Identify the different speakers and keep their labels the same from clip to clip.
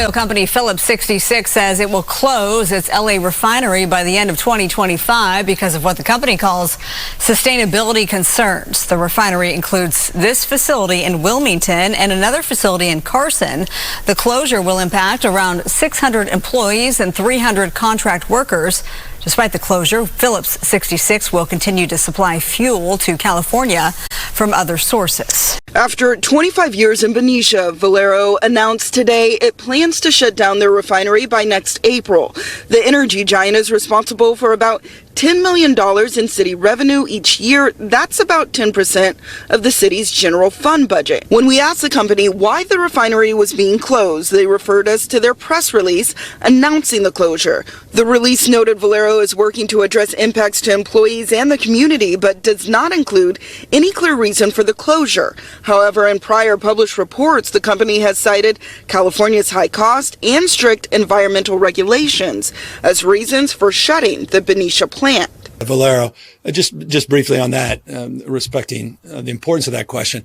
Speaker 1: Oil company Phillips 66 says it will close its LA refinery by the end of 2025 because of what the company calls sustainability concerns. The refinery includes this facility in Wilmington and another facility in Carson. The closure will impact around 600 employees and 300 contract workers. Despite the closure, Phillips 66 will continue to supply fuel to California from other sources.
Speaker 2: After 25 years in Benicia, Valero announced today it plans to shut down their refinery by next April. The energy giant is responsible for about $10 million in city revenue each year. That's about 10% of the city's general fund budget. When we asked the company why the refinery was being closed, they referred us to their press release announcing the closure. The release noted Valero is working to address impacts to employees and the community, but does not include any clear reason for the closure. However, in prior published reports, the company has cited California's high cost and strict environmental regulations as reasons for shutting the Benicia plant.
Speaker 3: Valero, just briefly on that, respecting the importance of that question.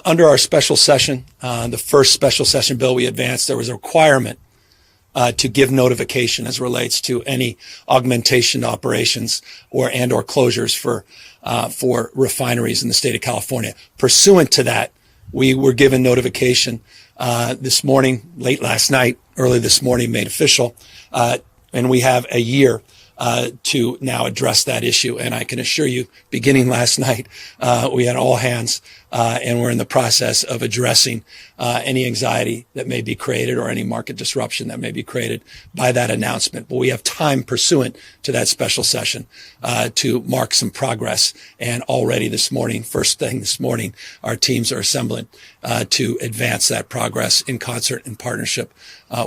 Speaker 3: Under our special session, the first special session bill we advanced, there was a requirement to give notification as relates to any augmentation operations or closures for refineries in the state of California. Pursuant to that, we were given notification this morning, late last night, early this morning, made official, and we have a year to now address that issue. And I can assure you, beginning last night, we had all hands, and we're in the process of addressing any anxiety that may be created or any market disruption that may be created by that announcement. But we have time pursuant to that special session to mark some progress. And already this morning, first thing this morning, our teams are assembling to advance that progress in concert and partnership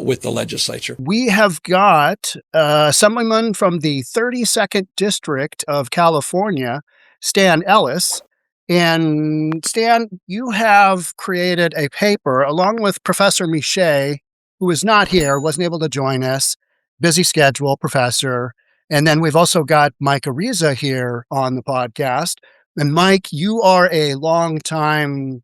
Speaker 3: with the legislature.
Speaker 4: We have got Assemblyman from the 32nd District of California, Stan Ellis. And Stan, you have created a paper along with Professor Miche, who is not here, wasn't able to join us, busy schedule, professor. And then we've also got Mike Ariza here on the podcast. And Mike, you are a longtime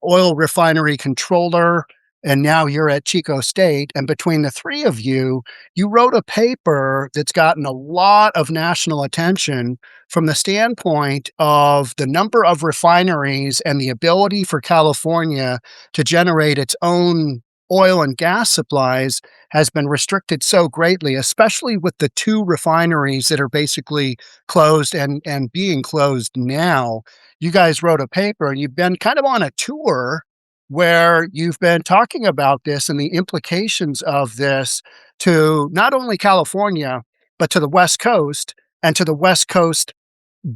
Speaker 4: oil refinery controller, and now you're at Chico State. And between the three of you, you wrote a paper that's gotten a lot of national attention from the standpoint of the number of refineries and the ability for California to generate its own oil and gas supplies has been restricted so greatly, especially with the two refineries that are basically closed and being closed now. You guys wrote a paper and you've been kind of on a tour where you've been talking about this and the implications of this to not only California, but to the West Coast and to the West Coast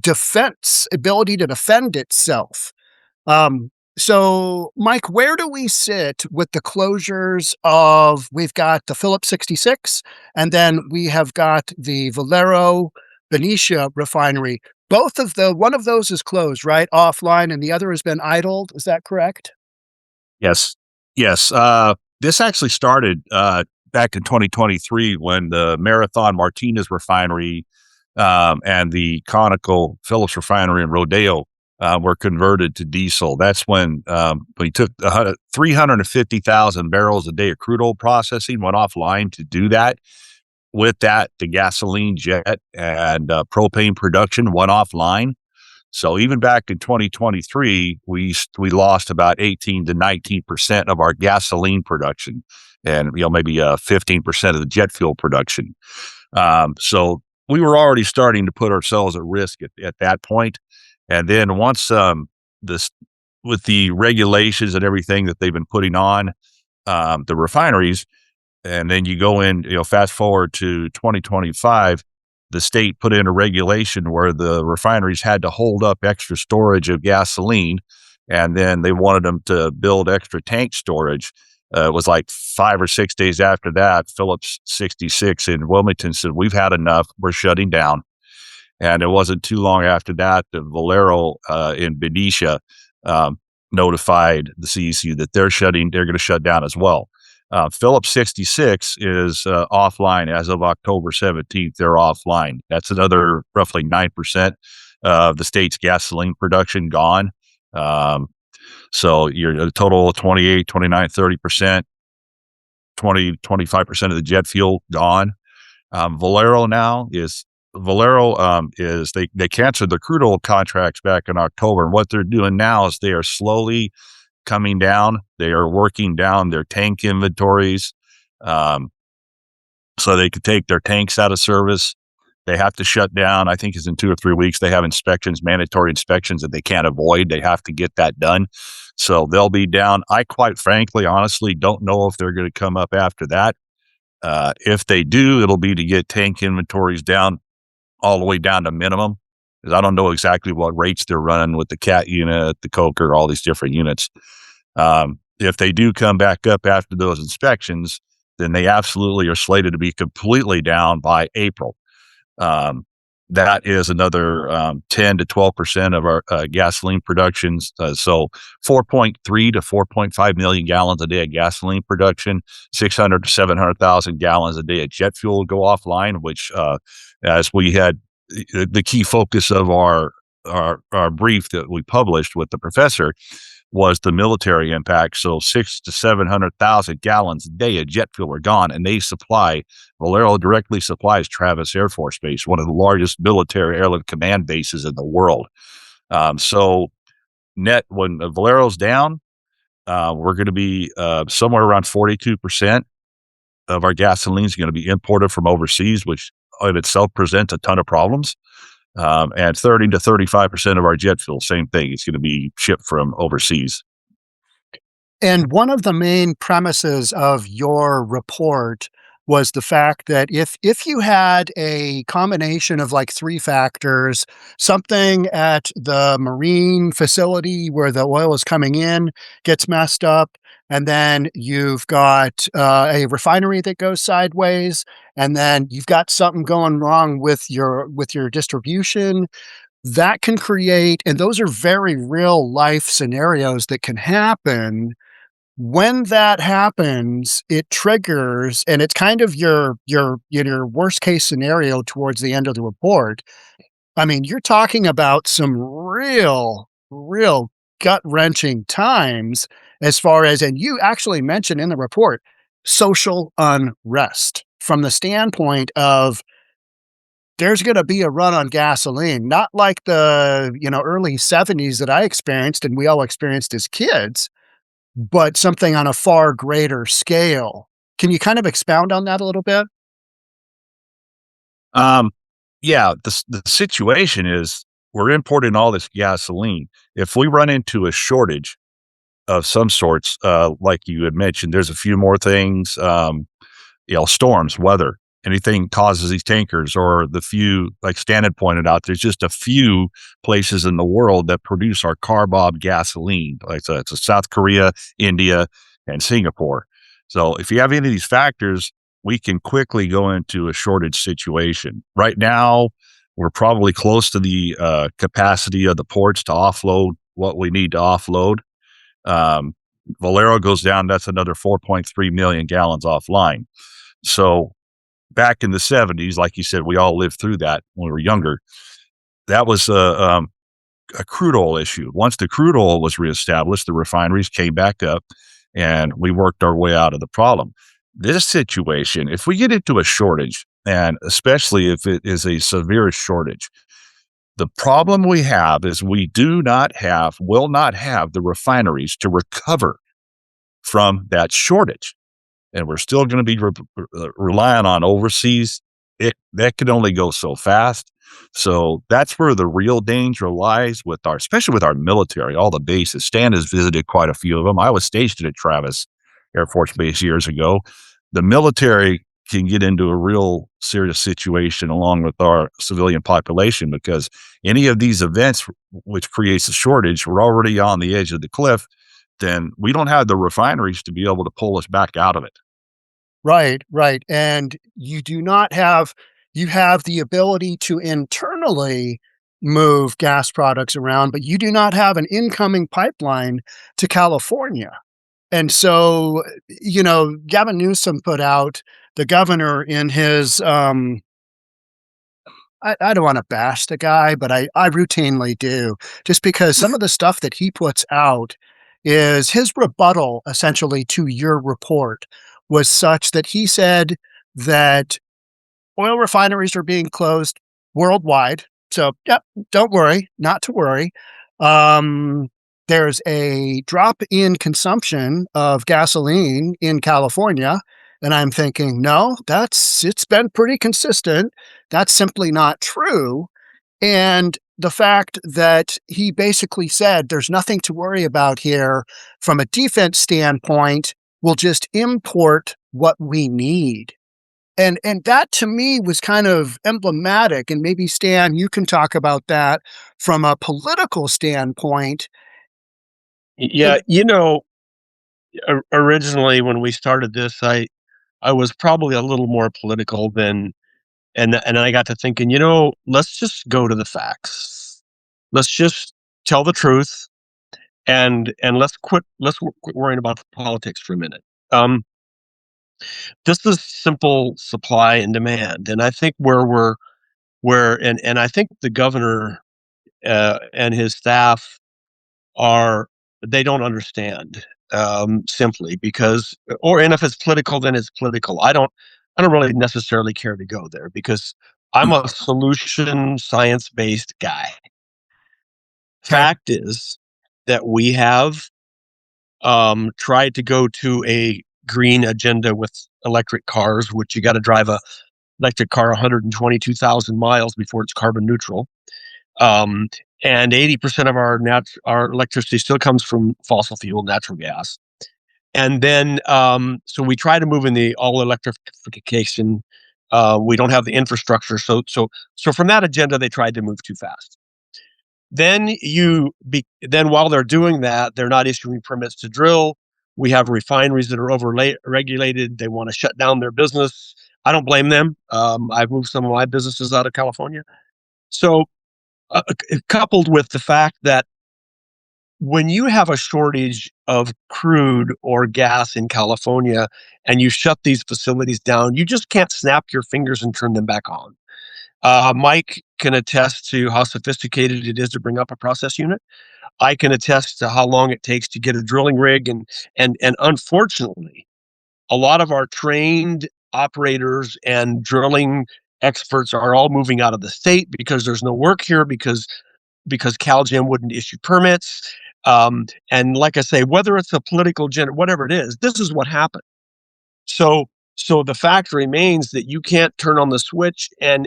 Speaker 4: defense, ability to defend itself. So, Mike, where do we sit with the closures of, we've got the Phillips 66, and then we have got the Valero Benicia refinery. One of those is closed, right? Offline, and the other has been idled. Is that correct?
Speaker 5: Yes. This actually started back in 2023 when the 𝗪𝗧𝗛𝗪𝗧 refinery and the Conoco Phillips refinery in Rodeo were converted to diesel. That's when we took 350,000 barrels a day of crude oil processing, went offline to do that. With that, the gasoline, jet, and propane production went offline. So even back in 2023, we lost about 18 to 19% of our gasoline production, and maybe 15% of the jet fuel production. So we were already starting to put ourselves at risk at that point. And then once with the regulations and everything that they've been putting on the refineries, and then you go in, fast forward to 2025. The state put in a regulation where the refineries had to hold up extra storage of gasoline, and then they wanted them to build extra tank storage. It was like 5 or 6 days after that, Phillips 66 in Wilmington said, "We've had enough. We're shutting down." And it wasn't too long after that, the Valero in Benicia notified the CEC that they're going to shut down as well. Phillips 66 is offline as of October 17th. They're offline. That's another roughly 9% of the state's gasoline production gone. So you're a total of 28, 29, 30%. 25% of the jet fuel gone. Valero is they canceled the crude oil contracts back in October. And what they're doing now is they are slowly coming down. They are working down their tank inventories, so they could take their tanks out of service. They have to shut down. I think it's in 2 or 3 weeks. They have inspections, mandatory inspections that they can't avoid. They have to get that done. So they'll be down. I quite frankly, honestly, don't know if they're going to come up after that. If they do, it'll be to get tank inventories down all the way down to minimum, because I don't know exactly what rates they're running with the CAT unit, the Coker, all these different units. If they do come back up after those inspections, then they absolutely are slated to be completely down by April. That is another 10 to 12% of our gasoline productions. So 4.3 to 4.5 million gallons a day of gasoline production, 600 to 700,000 gallons a day of jet fuel go offline, which, as we had the key focus of our brief that we published with the professor, was the military impact. So 600 to 700,000 gallons a day of jet fuel are gone, and Valero directly supplies Travis Air Force Base, one of the largest military airlift command bases in the world. So net, when Valero's down, we're going to be somewhere around 42% of our gasoline is going to be imported from overseas, which in itself presents a ton of problems. And 30 to 35% of our jet fuel, same thing. It's going to be shipped from overseas.
Speaker 4: And one of the main premises of your report was the fact that if you had a combination of like 3 factors, something at the marine facility where the oil is coming in gets messed up, and then you've got a refinery that goes sideways, and then you've got something going wrong with your distribution, that can create, and those are very real life scenarios that can happen. When that happens, it triggers, and it's kind of your worst case scenario towards the end of the report. I mean, you're talking about some real gut-wrenching times as far as, and you actually mentioned in the report, social unrest from the standpoint of there's going to be a run on gasoline, not like the early 70s that I experienced and we all experienced as kids, but something on a far greater scale. Can you kind of expound on that a little bit?
Speaker 5: Yeah, the situation is we're importing all this gasoline. If we run into a shortage of some sorts, like you had mentioned, there's a few more things, storms, weather, anything causes these tankers, or the few, like Stan had pointed out, there's just a few places in the world that produce our carbob gasoline. Like it's South Korea, India, and Singapore. So if you have any of these factors, we can quickly go into a shortage situation. Right now, we're probably close to the capacity of the ports to offload what we need to offload. Valero goes down, that's another 4.3 million gallons offline. So back in the 70s, like you said, we all lived through that when we were younger. That was a crude oil issue. Once the crude oil was reestablished, the refineries came back up, and we worked our way out of the problem. This situation, if we get into a shortage, and especially if it is a severe shortage, the problem we have is we will not have the refineries to recover from that shortage. And we're still going to be relying on overseas. That can only go so fast. So that's where the real danger lies especially with our military, all the bases. Stan has visited quite a few of them. I was stationed at Travis Air Force Base years ago. The military can get into a real serious situation along with our civilian population, because any of these events which creates a shortage, we're already on the edge of the cliff. Then we don't have the refineries to be able to pull us back out of it.
Speaker 4: Right. And you have the ability to internally move gas products around, but you do not have an incoming pipeline to California. And so, Gavin Newsom put out, the governor, in his, I don't want to bash the guy, but I routinely do, just because some of the stuff that he puts out is his rebuttal essentially to your report, was such that he said that oil refineries are being closed worldwide. So, yep, don't worry, not to worry. There's a drop in consumption of gasoline in California. And I'm thinking, no, it's been pretty consistent. That's simply not true. And the fact that he basically said there's nothing to worry about here from a defense standpoint, we'll just import what we need. And that to me was kind of emblematic. And maybe Stan, you can talk about that from a political standpoint.
Speaker 6: Yeah, originally when we started this, I was probably a little more political than, and I got to thinking, let's just go to the facts. Let's just tell the truth, and let's quit worrying about the politics for a minute. This is simple supply and demand, and I think and I think the governor and his staff they don't understand, simply because, and if it's political, then it's political. I don't really necessarily care to go there because I'm a solution science-based guy. Fact is that we have tried to go to a green agenda with electric cars, which you got to drive a electric car 122,000 miles before it's carbon neutral. And 80% of our electricity still comes from fossil fuel, natural gas. And then, so we try to move in the all electrification. We don't have the infrastructure. So from that agenda, they tried to move too fast. Then while they're doing that, they're not issuing permits to drill. We have refineries that are over-regulated. They want to shut down their business. I don't blame them. I've moved some of my businesses out of California. So, coupled with the fact that when you have a shortage of crude or gas in California and you shut these facilities down, you just can't snap your fingers and turn them back on. Mike can attest to how sophisticated it is to bring up a process unit. I can attest to how long it takes to get a drilling rig, and unfortunately, a lot of our trained operators and drilling experts are all moving out of the state because there's no work here because CalGEM wouldn't issue permits. And like I say, whether it's a political agenda, whatever it is, this is what happened. So the fact remains that you can't turn on the switch and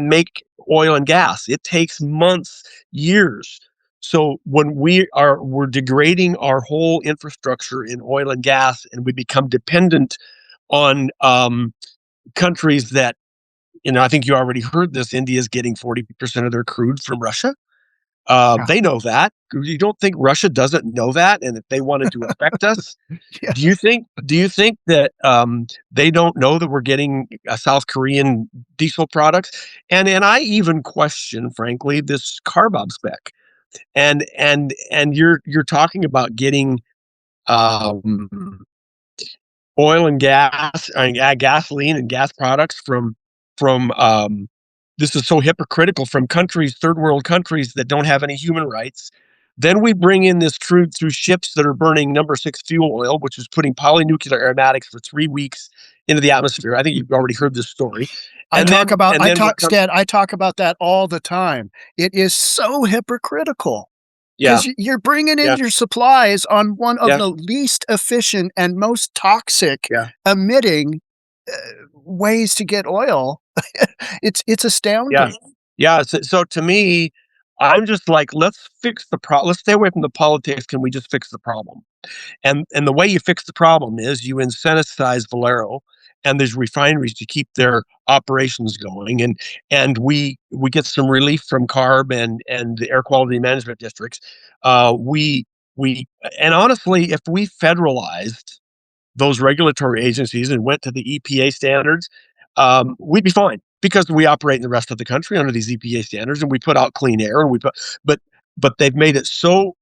Speaker 6: make oil and gas. It takes months, years. So when we're degrading our whole infrastructure in oil and gas, and we become dependent on countries that, I think you already heard this, India's getting 40% of their crude from Russia. They know that. You don't think Russia doesn't know that? And if they wanted to affect us,
Speaker 4: Yeah.
Speaker 6: do you think that they don't know that we're getting South Korean diesel products? And I even question, frankly, this CARB spec. And you're talking about getting oil and gas, gasoline and gas products from this is so hypocritical, from third world countries that don't have any human rights. Then we bring in this crude through ships that are burning number 6 fuel oil, which is putting polynuclear aromatics for 3 weeks into the atmosphere. I think you've already heard this story.
Speaker 4: I talk about that all the time. It is so hypocritical. Because you're bringing in your supplies on one of the least efficient and most toxic emitting ways to get oil. It's astounding.
Speaker 6: Yeah. So to me, I'm just like, let's fix the problem. Let's stay away from the politics. Can we just fix the problem? And the way you fix the problem is you incentivize Valero and these refineries to keep their operations going, and we get some relief from CARB and the air quality management districts. And honestly, if we federalized those regulatory agencies and went to the EPA standards, we'd be fine because we operate in the rest of the country under these EPA standards, and we put out clean air, and but they've made it so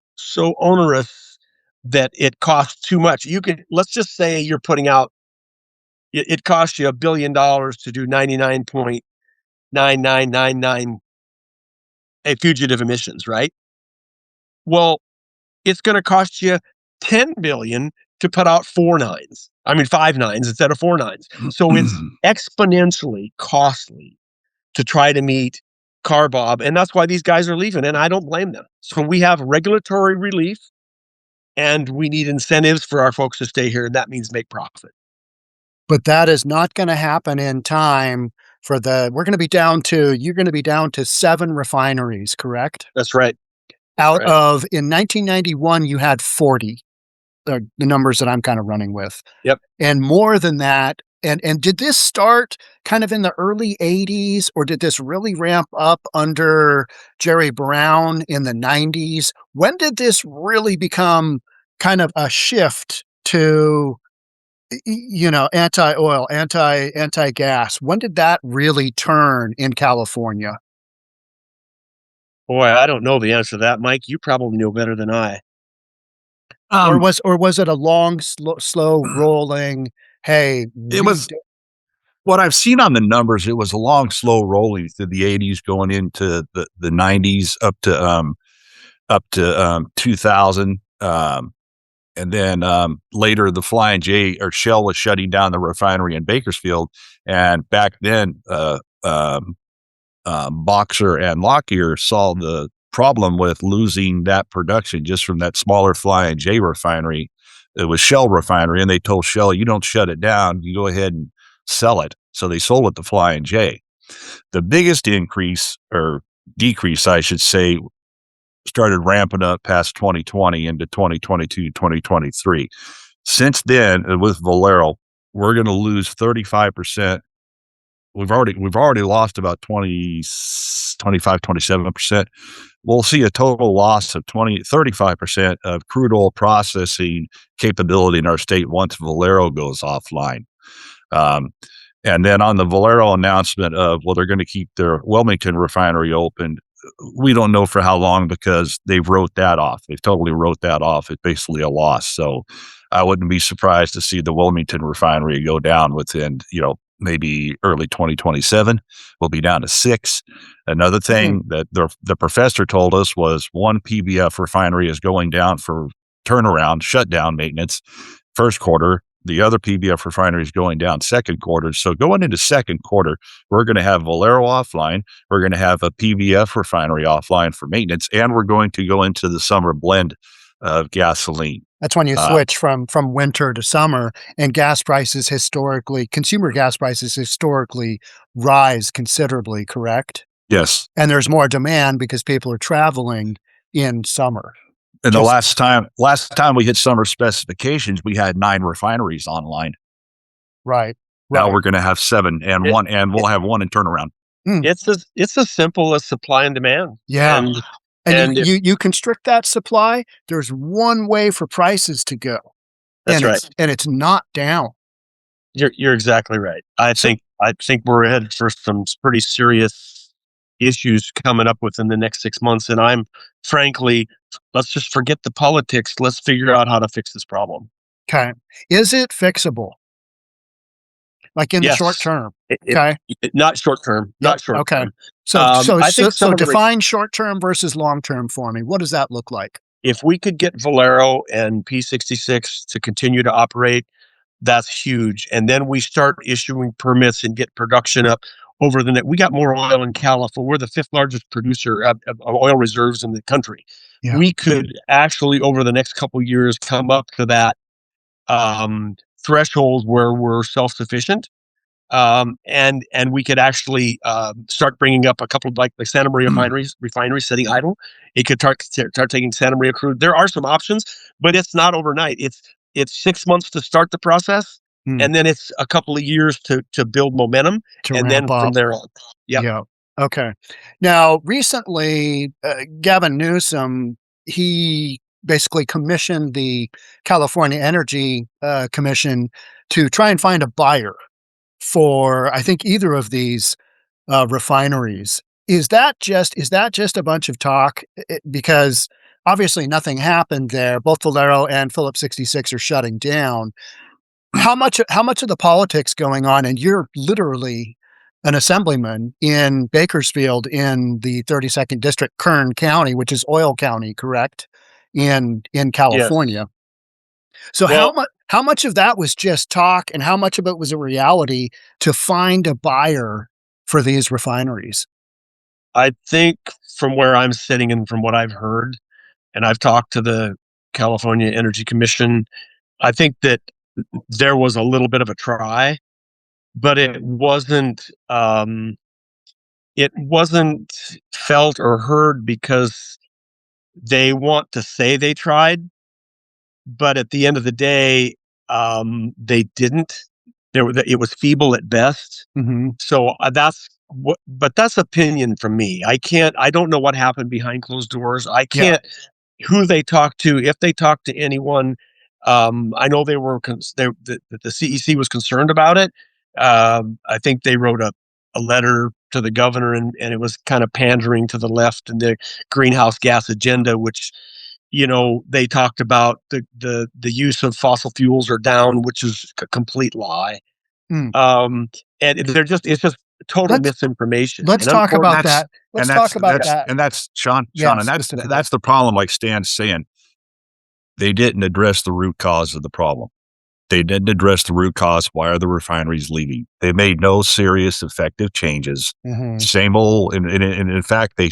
Speaker 6: onerous that it costs too much. Let's just say you're putting out, it costs you $1 billion to do 99.9999 fugitive emissions, right? Well, it's going to cost you $10 billion to put out 5 nines instead of 4 nines. So it's exponentially costly to try to meet CARB, and that's why these guys are leaving, and I don't blame them. So we have regulatory relief, and we need incentives for our folks to stay here, and that means make profit.
Speaker 4: But that is not going to happen in time for you're going to be down to 7 refineries, correct?
Speaker 6: That's right.
Speaker 4: In 1991, you had 40, the numbers that I'm kind of running with.
Speaker 6: Yep.
Speaker 4: And more than that. And did this start kind of in the early 80s, or did this really ramp up under Jerry Brown in the 90s? When did this really become kind of a shift to, anti-oil, anti-gas? When did that really turn in California?
Speaker 6: Boy, I don't know the answer to that, Mike. You probably know better than I.
Speaker 4: Or was it a long, slow rolling? Hey,
Speaker 5: it was what I've seen on the numbers. It was a long, slow rolling through the 80s, going into the 90s, up to 2000. And then later, the Flying J or Shell was shutting down the refinery in Bakersfield, and back then, Boxer and Lockyer saw the problem with losing that production just from that smaller Flying J refinery. It was Shell refinery, and they told Shell, you don't shut it down, you go ahead and sell it. So they sold it to Flying J. The biggest increase, or decrease, I should say, started ramping up past 2020 into 2022, 2023. Since then, with Valero, we're going to lose 35%. We've already lost about 25, 27%. We'll see a total loss of 35% of crude oil processing capability in our state once Valero goes offline. And then on the Valero announcement of, they're going to keep their Wilmington refinery open, we don't know for how long, because they've wrote that off. They've totally wrote that off. It's basically a loss. So I wouldn't be surprised to see the Wilmington refinery go down within, maybe early 2027. We'll be down to 6. Another thing that the professor told us was 1 PBF refinery is going down for turnaround, shutdown maintenance, first quarter. The other PBF refinery is going down second quarter. So going into second quarter, we're going to have Valero offline. We're going to have a PBF refinery offline for maintenance, and we're going to go into the summer blend of gasoline.
Speaker 4: That's when you switch from winter to summer, and consumer gas prices historically rise considerably, correct?
Speaker 5: Yes.
Speaker 4: And there's more demand because people are traveling in summer.
Speaker 5: And the last time we hit summer specifications, we had 9 refineries online.
Speaker 4: Right.
Speaker 5: Now we're going to have 7, and we'll have 1 in turnaround.
Speaker 6: It's as simple as supply and demand.
Speaker 4: Yeah. And you constrict that supply, there's one way for prices to go.
Speaker 6: That's right.
Speaker 4: And it's not down.
Speaker 6: You're exactly right. I think we're ahead for some pretty serious issues coming up within the next 6 months. And I'm frankly, let's just forget the politics. Let's figure out how to fix this problem.
Speaker 4: Okay. Is it fixable? Like in the short term?
Speaker 6: Not short term. Not short term.
Speaker 4: So define short term versus long term for me. What does that look like?
Speaker 6: If we could get Valero and P66 to continue to operate, that's huge. And then we start issuing permits and get production up over the net. We got more oil in California. We're the 5th largest producer of oil reserves in the country. Yeah. We could actually, over the next couple of years, come up to that threshold where we're self-sufficient, and we could actually start bringing up a couple of like Santa Maria refineries sitting idle. It could start taking Santa Maria crude. There are some options, but it's not overnight. It's 6 months to start the process, and then it's a couple of years to build momentum, and then from there on.
Speaker 4: Yeah. Okay. Now, recently, Gavin Newsom, he basically commissioned the California Energy Commission to try and find a buyer for, I think, either of these refineries. Is that just a bunch of talk? Because obviously nothing happened there. Both Valero and Phillips 66 are shutting down. How much of the politics going on? And you're literally an assemblyman in Bakersfield in the 32nd District, Kern County, which is oil county, correct? In California. So
Speaker 6: Well,
Speaker 4: how much of that was just talk, and how much of it was a reality to find a buyer for these refineries?
Speaker 6: I think from where I'm sitting and from what I've heard, and I've talked to the California Energy Commission, I think that there was a little bit of a try, but it wasn't felt or heard because they want to say they tried, but at the end of the day, they didn't. It was feeble at best.
Speaker 4: Mhm.
Speaker 6: So but that's opinion from me. I don't know what happened behind closed doors. I
Speaker 4: Yeah.
Speaker 6: can't, who they talked to, if they talked to anyone. I know they were, the CEC was concerned about it. I think they wrote a letter to the governor, and it was kind of pandering to the left and the greenhouse gas agenda, which, they talked about the use of fossil fuels are down, which is a complete lie.
Speaker 4: Mm.
Speaker 6: And it's just total
Speaker 4: Let's
Speaker 6: misinformation.
Speaker 4: let's
Speaker 6: And
Speaker 4: talk about
Speaker 5: That's
Speaker 4: that. Let's talk about that.
Speaker 5: and that's Sean,
Speaker 4: Yeah,
Speaker 5: and
Speaker 4: specifically.
Speaker 5: that's the problem. Like Stan's saying, they didn't address the root cause of the problem. They didn't address the root cause. Why are the refineries leaving? They made no serious, effective changes.
Speaker 4: Mhm.
Speaker 5: Same old, and in fact, they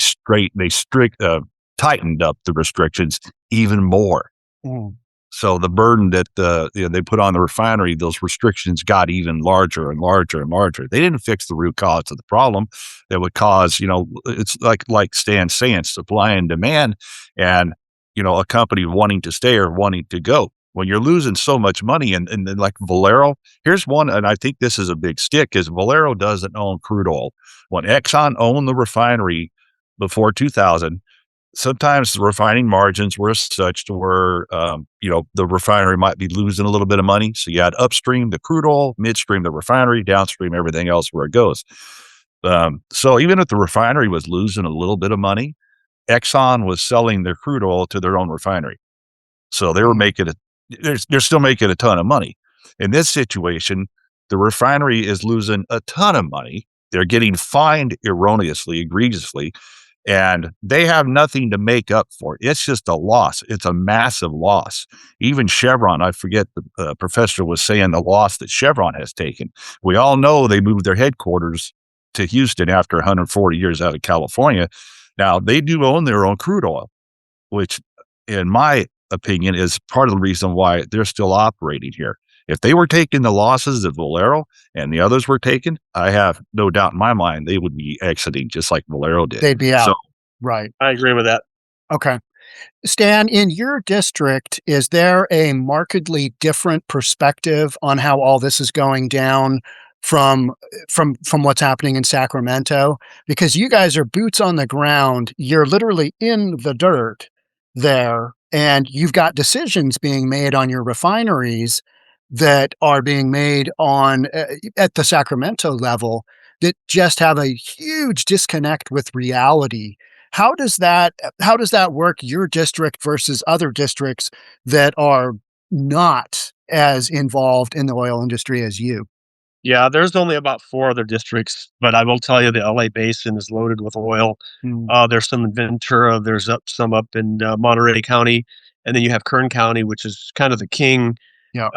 Speaker 5: tightened up the restrictions even more.
Speaker 4: Mm.
Speaker 5: So the burden that they put on the refinery, those restrictions got even larger and larger and larger. They didn't fix the root cause of the problem that would cause, it's like Stan's saying, supply and demand, and a company wanting to stay or wanting to go. When you're losing so much money, and like Valero, here's one, and I think this is a big stick, is Valero doesn't own crude oil. When Exxon owned the refinery before 2000, sometimes the refining margins were such to where, the refinery might be losing a little bit of money. So you had upstream the crude oil, midstream the refinery, downstream everything else where it goes. So even if the refinery was losing a little bit of money, Exxon was selling their crude oil to their own refinery. So they were they're still making a ton of money. In this situation, the refinery is losing a ton of money. They're getting fined erroneously, egregiously, and they have nothing to make up for it. It's just a loss. It's a massive loss. Even Chevron, I forget, the professor was saying the loss that Chevron has taken. We all know they moved their headquarters to Houston after 140 years out of California. Now, they do own their own crude oil, which, in my opinion, is part of the reason why they're still operating here. If they were taking the losses that Valero and the others were taking, I have no doubt in my mind they would be exiting just like Valero did.
Speaker 4: They'd be out.
Speaker 5: So,
Speaker 4: Right.
Speaker 6: I agree with that.
Speaker 4: Okay. Stan, in your district, is there a markedly different perspective on how all this is going down from what's happening in Sacramento? Because you guys are boots on the ground. You're literally in the dirt there, and you've got decisions being made on your refineries that are being made on at the Sacramento level that just have a huge disconnect with reality. How does that work, your district versus other districts that are not as involved in the oil industry as you?
Speaker 6: Yeah, there's only about 4 other districts, but I will tell you the LA basin is loaded with oil.
Speaker 4: Mm.
Speaker 6: There's some in Ventura, there's some up in Monterey County, and then you have Kern County, which is kind of the king.
Speaker 4: Yeah.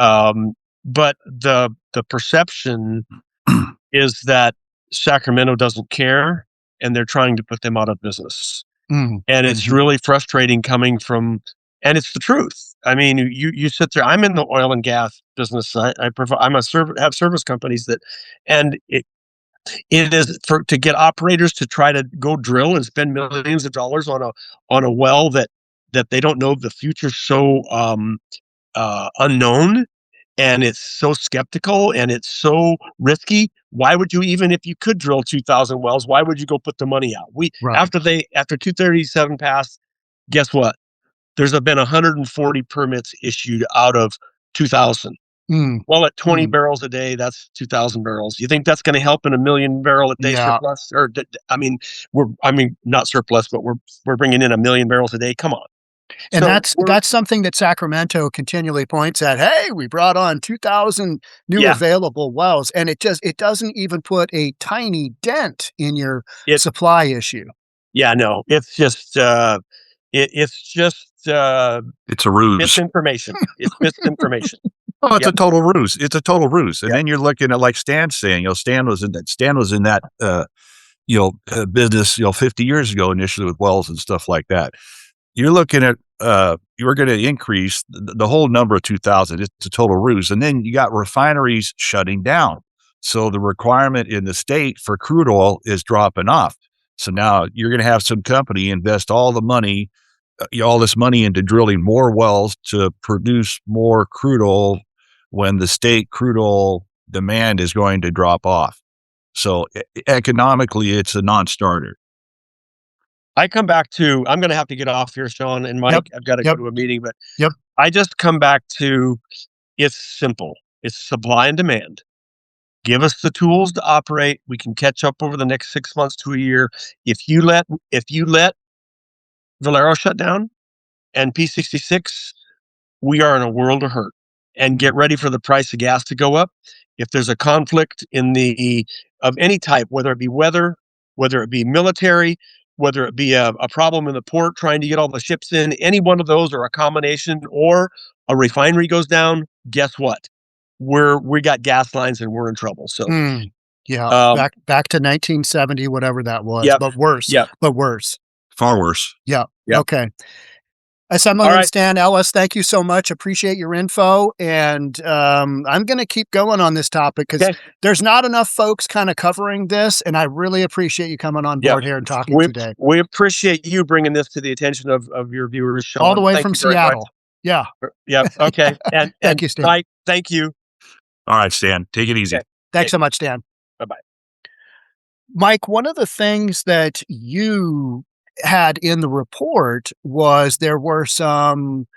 Speaker 6: But the perception is that Sacramento doesn't care, and they're trying to put them out of business.
Speaker 4: Mm.
Speaker 6: And it's
Speaker 4: Mhm.
Speaker 6: really frustrating coming from, and it's the truth. I mean, you sit there. I'm in the oil and gas business. I provide. Have service companies and it is to get operators to try to go drill and spend millions of dollars on a well that they don't know the future's so unknown, and it's so skeptical and it's so risky. Why would you, even if you could drill 2,000 wells, why would you go put the money out?
Speaker 4: Right.
Speaker 6: After 237 passed, guess what? There's been 140 permits issued out of 2,000.
Speaker 4: Mm.
Speaker 6: Well, at 20
Speaker 4: Mm.
Speaker 6: barrels a day, that's 2,000 barrels. You think that's going to help in a million barrel a day
Speaker 4: Yeah.
Speaker 6: surplus? Not surplus, but we're bringing in a million barrels a day. Come on.
Speaker 4: And
Speaker 6: So
Speaker 4: that's something that Sacramento continually points at. Hey, we brought on 2,000 new
Speaker 6: Yeah.
Speaker 4: available wells, and it doesn't even put a tiny dent in your
Speaker 6: It-
Speaker 4: supply issue.
Speaker 6: Yeah, no, it's just
Speaker 5: It's a ruse.
Speaker 6: misinformation. It's misinformation.
Speaker 5: Oh, it's
Speaker 6: Yep.
Speaker 5: a total ruse. It's a total ruse. And
Speaker 6: Yep.
Speaker 5: then you're looking at, like Stan's saying, Stan was in that business, 50 years ago, initially with wells and stuff like that. You're looking at, you were going to increase the whole number of 2,000. It's a total ruse. And then you got refineries shutting down. So the requirement in the state for crude oil is dropping off. So now you're going to have some company invest all the money, all this money into drilling more wells to produce more crude oil when the state crude oil demand is going to drop off. So economically, it's a non-starter.
Speaker 6: I come back to, I'm going to have to get off here, Sean and Mike.
Speaker 4: Yep.
Speaker 6: I've got to go to a meeting, but
Speaker 4: Yep.
Speaker 6: I just come back to, it's simple. It's supply and demand. Give us the tools to operate. We can catch up over the next 6 months to a year. If you let Valero shut down and P66, we are in a world of hurt. And get ready for the price of gas to go up. If there's a conflict of any type, whether it be weather, whether it be military, whether it be a problem in the port trying to get all the ships in, any one of those, or a combination, or a refinery goes down, guess what? We got gas lines and we're in trouble. So
Speaker 4: yeah, back to 1970, whatever that was,
Speaker 6: Yep.
Speaker 4: but worse.
Speaker 6: Yep.
Speaker 4: But worse.
Speaker 5: Far worse.
Speaker 4: Yeah.
Speaker 6: Yep.
Speaker 4: Okay. Assemblyman Stan Ellis, thank you so much. Appreciate your info. And I'm going to keep going on this topic because there's not enough folks kind of covering this. And I really appreciate you coming on board here and talking today.
Speaker 6: We appreciate you bringing this to the attention of your viewers, Sean.
Speaker 4: All the way from Seattle. Yeah.
Speaker 6: Yeah. Okay. And
Speaker 4: thank you, Stan.
Speaker 6: Mike, thank you.
Speaker 5: All right, Stan. Take it easy.
Speaker 6: Okay.
Speaker 4: Thanks so much, Stan.
Speaker 6: Bye-bye.
Speaker 4: Mike, one of the things that you had in the report was there were some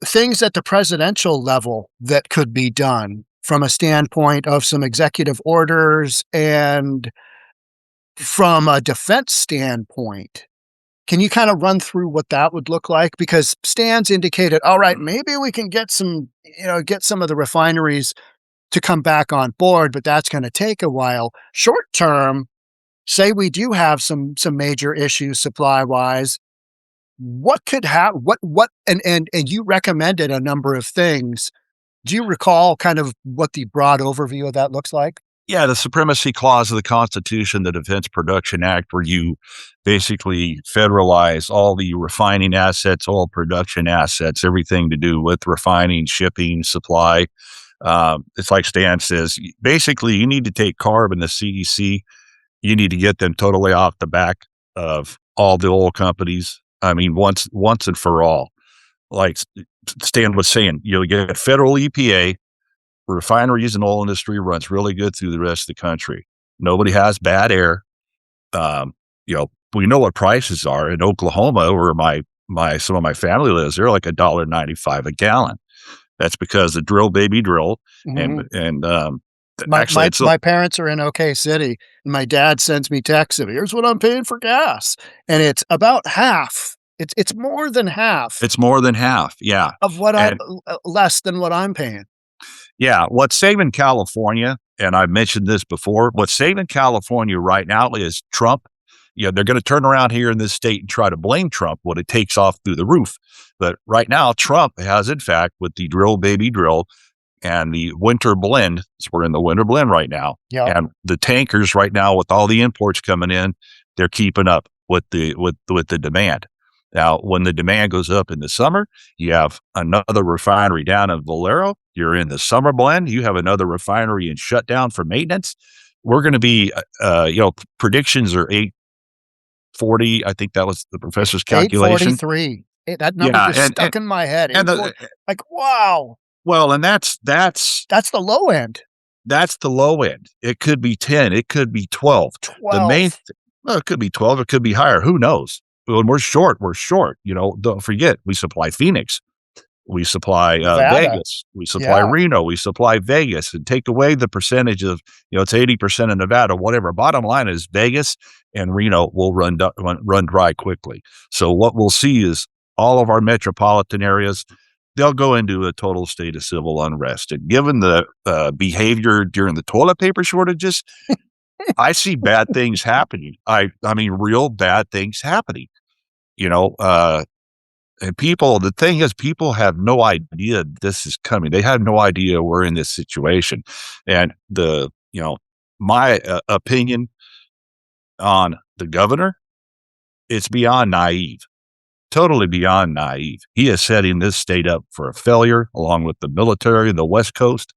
Speaker 4: things at the presidential level that could be done from a standpoint of some executive orders and from a defense standpoint. Can you kind of run through what that would look like? Because Stan's indicated, all right, maybe we can get some of the refineries to come back on board, but that's going to take a while. Short term, say we do have some major issues supply wise. What could happen? And you recommended a number of things. Do you recall kind of what the broad overview of that looks like?
Speaker 5: Yeah, the Supremacy Clause of the Constitution, the Defense Production Act, where you basically federalize all the refining assets, oil production assets, everything to do with refining, shipping, supply. It's like Stan says, basically you need to take CARB and the CEC, you need to get them totally off the back of all the oil companies. I mean, once and for all. Like Stan was saying, you get a federal EPA, refineries and oil industry runs really good through the rest of the country. Nobody has bad air. We know what prices are in Oklahoma, where some of my family lives. They're like $1.95 a gallon. That's because the drill, baby, drill,
Speaker 4: my parents are in OK City, and my dad sends me texts of here's what I'm paying for gas, and it's about half. It's more than half.
Speaker 5: It's more than half, yeah,
Speaker 4: of what less than what I'm paying.
Speaker 5: Yeah, what's saving California, and I've mentioned this before, what's saving California right now is Trump. They're going to turn around here in this state and try to blame Trump when it takes off through the roof. But right now, Trump has, in fact, with the drill, baby, drill, and the winter blend, we're in the winter blend right now, and the tankers right now with all the imports coming in, they're keeping up with the demand. Now, when the demand goes up in the summer, you have another refinery down in Valero. You're in the summer blend. You have another refinery in shutdown for maintenance. We're going to be, predictions are 840. I think that was the professor's calculation.
Speaker 4: 843. That number just stuck in my head. Wow.
Speaker 5: Well, and that's
Speaker 4: the low end.
Speaker 5: That's the low end. It could be 10. It could be 12. It could be 12. It could be higher. Who knows? When we're short, we're short. Don't forget, we supply Phoenix. We supply Vegas. We supply Reno. We supply Vegas. And take away the percentage of, it's 80% of Nevada, whatever. Bottom line is Vegas and Reno will run dry quickly. So what we'll see is all of our metropolitan areas, they'll go into a total state of civil unrest. And given the behavior during the toilet paper shortages, I see bad things happening. I mean, real bad things happening. And the thing is, people have no idea this is coming. They have no idea we're in this situation. And my opinion on the governor, it's beyond naive, totally beyond naive. He is setting this state up for a failure, along with the military, the West Coast.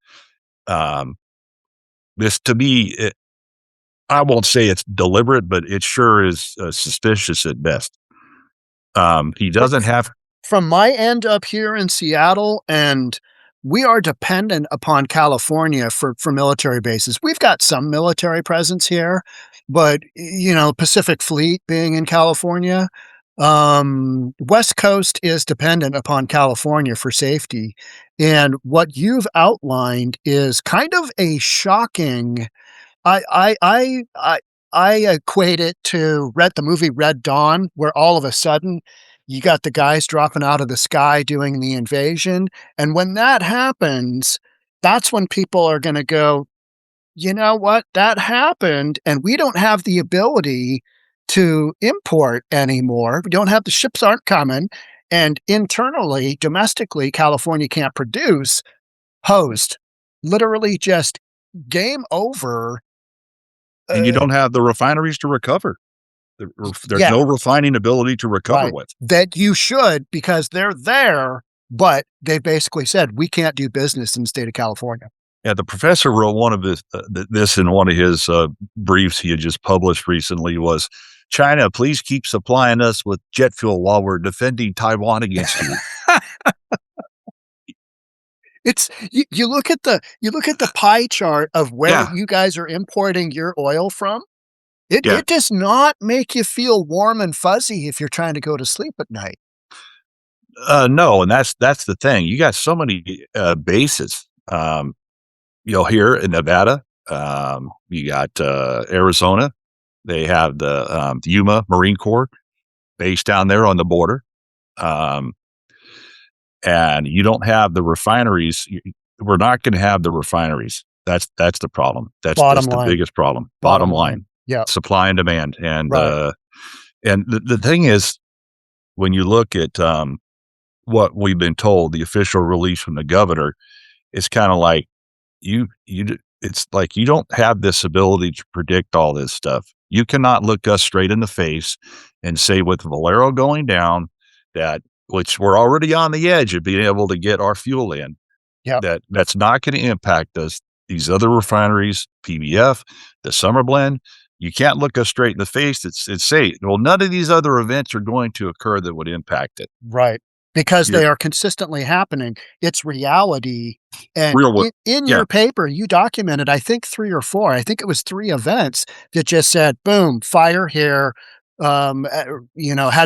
Speaker 5: This, to me, I won't say it's deliberate, but it sure is suspicious at best. He doesn't have.
Speaker 4: From my end up here in Seattle, and we are dependent upon California for military bases. We've got some military presence here, but Pacific Fleet being in California, West Coast is dependent upon California for safety. And what you've outlined is kind of a shocking. I equate it to the movie Red Dawn, where all of a sudden you got the guys dropping out of the sky doing the invasion. And when that happens, that's when people are going to go, you know what, that happened. And we don't have the ability to import anymore. We don't have, the ships aren't coming. And internally, domestically, California can't produce. Hosed. Literally just game over.
Speaker 5: And you don't have the refineries to recover. There's no refining ability to recover with.
Speaker 4: That you should, because they're there, but they basically said, we can't do business in the state of California.
Speaker 5: Yeah, the professor wrote one of this in one of his briefs he had just published recently was, China, please keep supplying us with jet fuel while we're defending Taiwan against you.
Speaker 4: It's you look at the pie chart of where you guys are importing your oil from. It does not make you feel warm and fuzzy if you're trying to go to sleep at night.
Speaker 5: No, and that's the thing. You got so many bases. Here in Nevada, you got Arizona. They have the Yuma Marine Corps base down there on the border. And you don't have the refineries. We're not going to have the refineries. That's the problem. That's the biggest problem. Bottom line.
Speaker 4: Yeah.
Speaker 5: Supply and demand. And the thing is, when you look at what we've been told, the official release from the governor, it's kind of like it's like you don't have this ability to predict all this stuff. You cannot look us straight in the face and say, with Valero going down, which we're already on the edge of being able to get our fuel in, that's not going to impact us. These other refineries, PBF, the summer blend, you can't look us straight in the face and say, well, none of these other events are going to occur that would impact it.
Speaker 4: Right. Because they are consistently happening. It's reality. And in your paper, you documented, I think 3 or 4, I think it was 3 events that just said, boom, fire here, had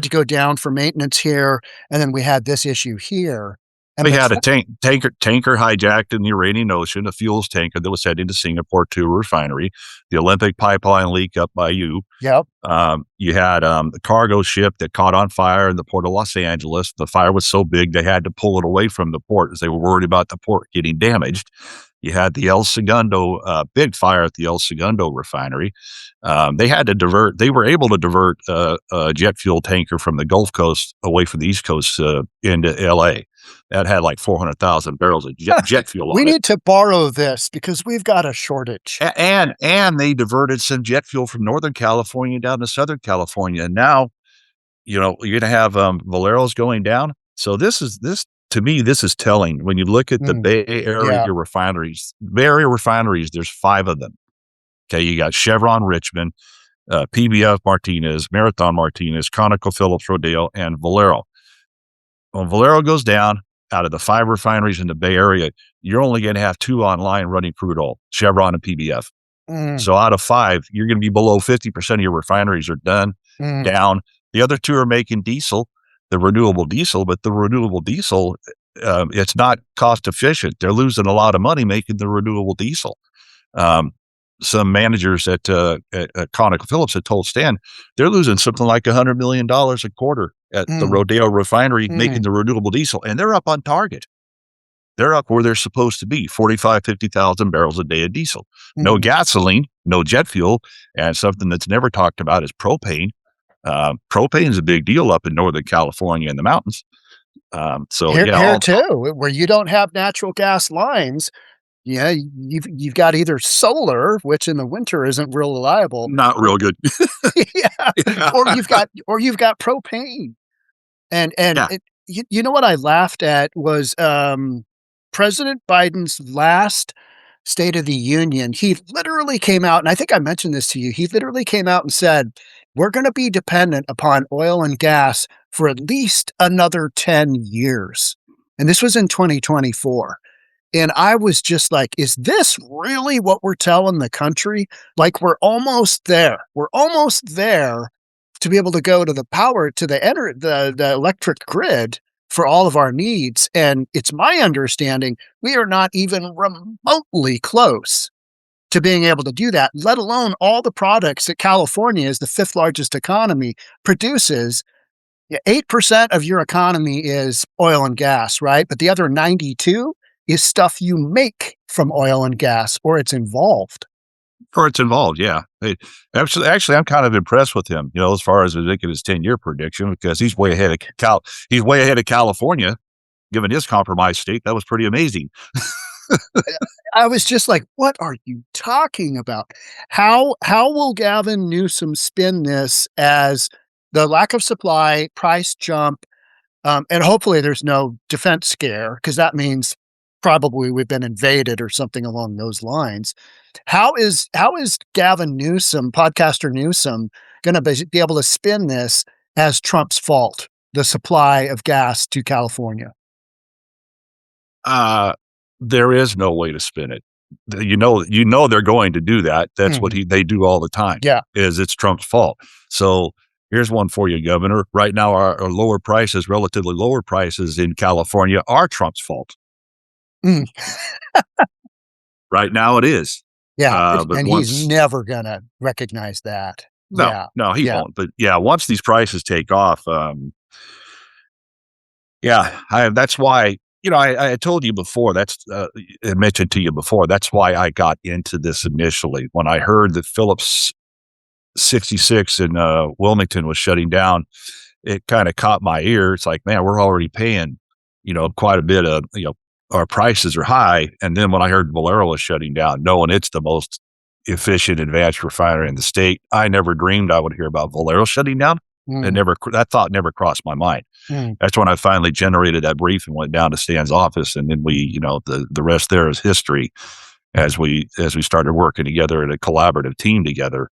Speaker 4: to go down for maintenance here. And then we had this issue here. And
Speaker 5: we had a tanker hijacked in the Iranian Ocean, a fuels tanker that was heading to Singapore to a refinery. The Olympic pipeline leak up by you.
Speaker 4: Yep.
Speaker 5: You had the cargo ship that caught on fire in the port of Los Angeles. The fire was so big they had to pull it away from the port as they were worried about the port getting damaged. You had the big fire at the El Segundo refinery. They were able to divert a jet fuel tanker from the Gulf Coast away from the East Coast into LA. That had like 400,000 barrels of jet fuel on it.
Speaker 4: We need to borrow this because we've got a shortage.
Speaker 5: And they diverted some jet fuel from Northern California down to Southern California. And now, you're going to have Valero's going down. So to me, this is telling. When you look at the Bay Area refineries, there's 5 of them. Okay, you got Chevron Richmond, PBF Martinez, Marathon Martinez, ConocoPhillips Rodeo, and Valero. When Valero goes down, out of the 5 refineries in the Bay Area, you're only going to have 2 online running crude oil, Chevron and PBF. So out of 5, you're going to be below 50% of your refineries are down. The other 2 are making diesel, the renewable diesel, but the renewable diesel, it's not cost efficient. They're losing a lot of money making the renewable diesel. Some managers at ConocoPhillips had told Stan they're losing something like $100 million a quarter at the Rodeo refinery making the renewable diesel, and they're up on target. They're up where they're supposed to be, 50,000 barrels a day of diesel. No gasoline, no jet fuel, and something that's never talked about is propane. Propane is a big deal up in Northern California in the mountains. So
Speaker 4: Here,
Speaker 5: yeah,
Speaker 4: here too, where you don't have natural gas lines, yeah, you've got either solar, which in the winter isn't real reliable,
Speaker 5: not
Speaker 4: or
Speaker 5: real good.
Speaker 4: yeah,
Speaker 5: Yeah.
Speaker 4: or you've got propane. And
Speaker 5: Yeah.
Speaker 4: you know what I laughed at was President Biden's last State of the Union. He literally came out, and I think I mentioned this to you. He literally came out and said, "We're going to be dependent upon oil and gas for at least another 10 years." And this was in 2024. And I was just like, is this really what we're telling the country? Like, we're almost there. We're almost there to be able to go to the power, to the electric grid for all of our needs. And it's my understanding we are not even remotely close to being able to do that, let alone all the products that California, is the fifth largest economy, produces. Yeah, 8% of your economy is oil and gas, right? But the other 92 is stuff you make from oil and gas, or it's involved.
Speaker 5: Or it's involved, yeah. Actually, I'm kind of impressed with him, as far as making his 10-year prediction, because he's way ahead of he's way ahead of California, given his compromised state. That was pretty amazing.
Speaker 4: I was just like, what are you talking about? How will Gavin Newsom spin this as the lack of supply, price jump, and hopefully there's no defense scare, because that means probably we've been invaded or something along those lines. How is Gavin Newsom, podcaster Newsom, going to be able to spin this as Trump's fault, the supply of gas to California?
Speaker 5: There is no way to spin it. You know they're going to do that. That's what they do all the time.
Speaker 4: Yeah.
Speaker 5: Is it's Trump's fault. So here's one for you, Governor. Right now, our relatively lower prices in California are Trump's fault.
Speaker 4: Mm.
Speaker 5: Right now it is.
Speaker 4: Yeah.
Speaker 5: But
Speaker 4: and
Speaker 5: once,
Speaker 4: he's never going to recognize that.
Speaker 5: No, he won't. But yeah, once these prices take off, that's why, I told you before, I mentioned to you before, that's why I got into this initially. When I heard that Phillips 66 in Wilmington was shutting down, it kind of caught my ear. It's like, man, we're already paying, quite a bit of, our prices are high. And then when I heard Valero was shutting down, knowing it's the most efficient advanced refinery in the state, I never dreamed I would hear about Valero shutting down. That thought never crossed my mind. That's when I finally generated that brief and went down to Stan's office. And then we, the rest there is history as we started working together in a collaborative team together.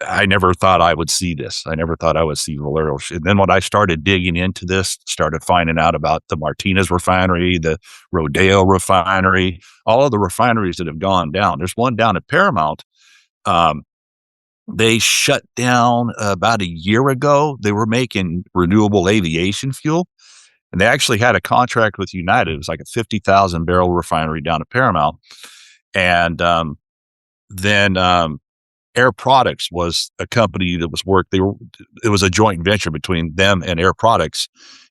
Speaker 5: I never thought I would see this. I never thought I would see Valero. And then when I started digging into this, started finding out about the Martinez refinery, the Rodeo refinery, all of the refineries that have gone down. There's one down at Paramount. They shut down about a year ago. They were making renewable aviation fuel, and they actually had a contract with United. It was like a 50,000 barrel refinery down at Paramount. And then Air Products was a company that was it was a joint venture between them and Air Products,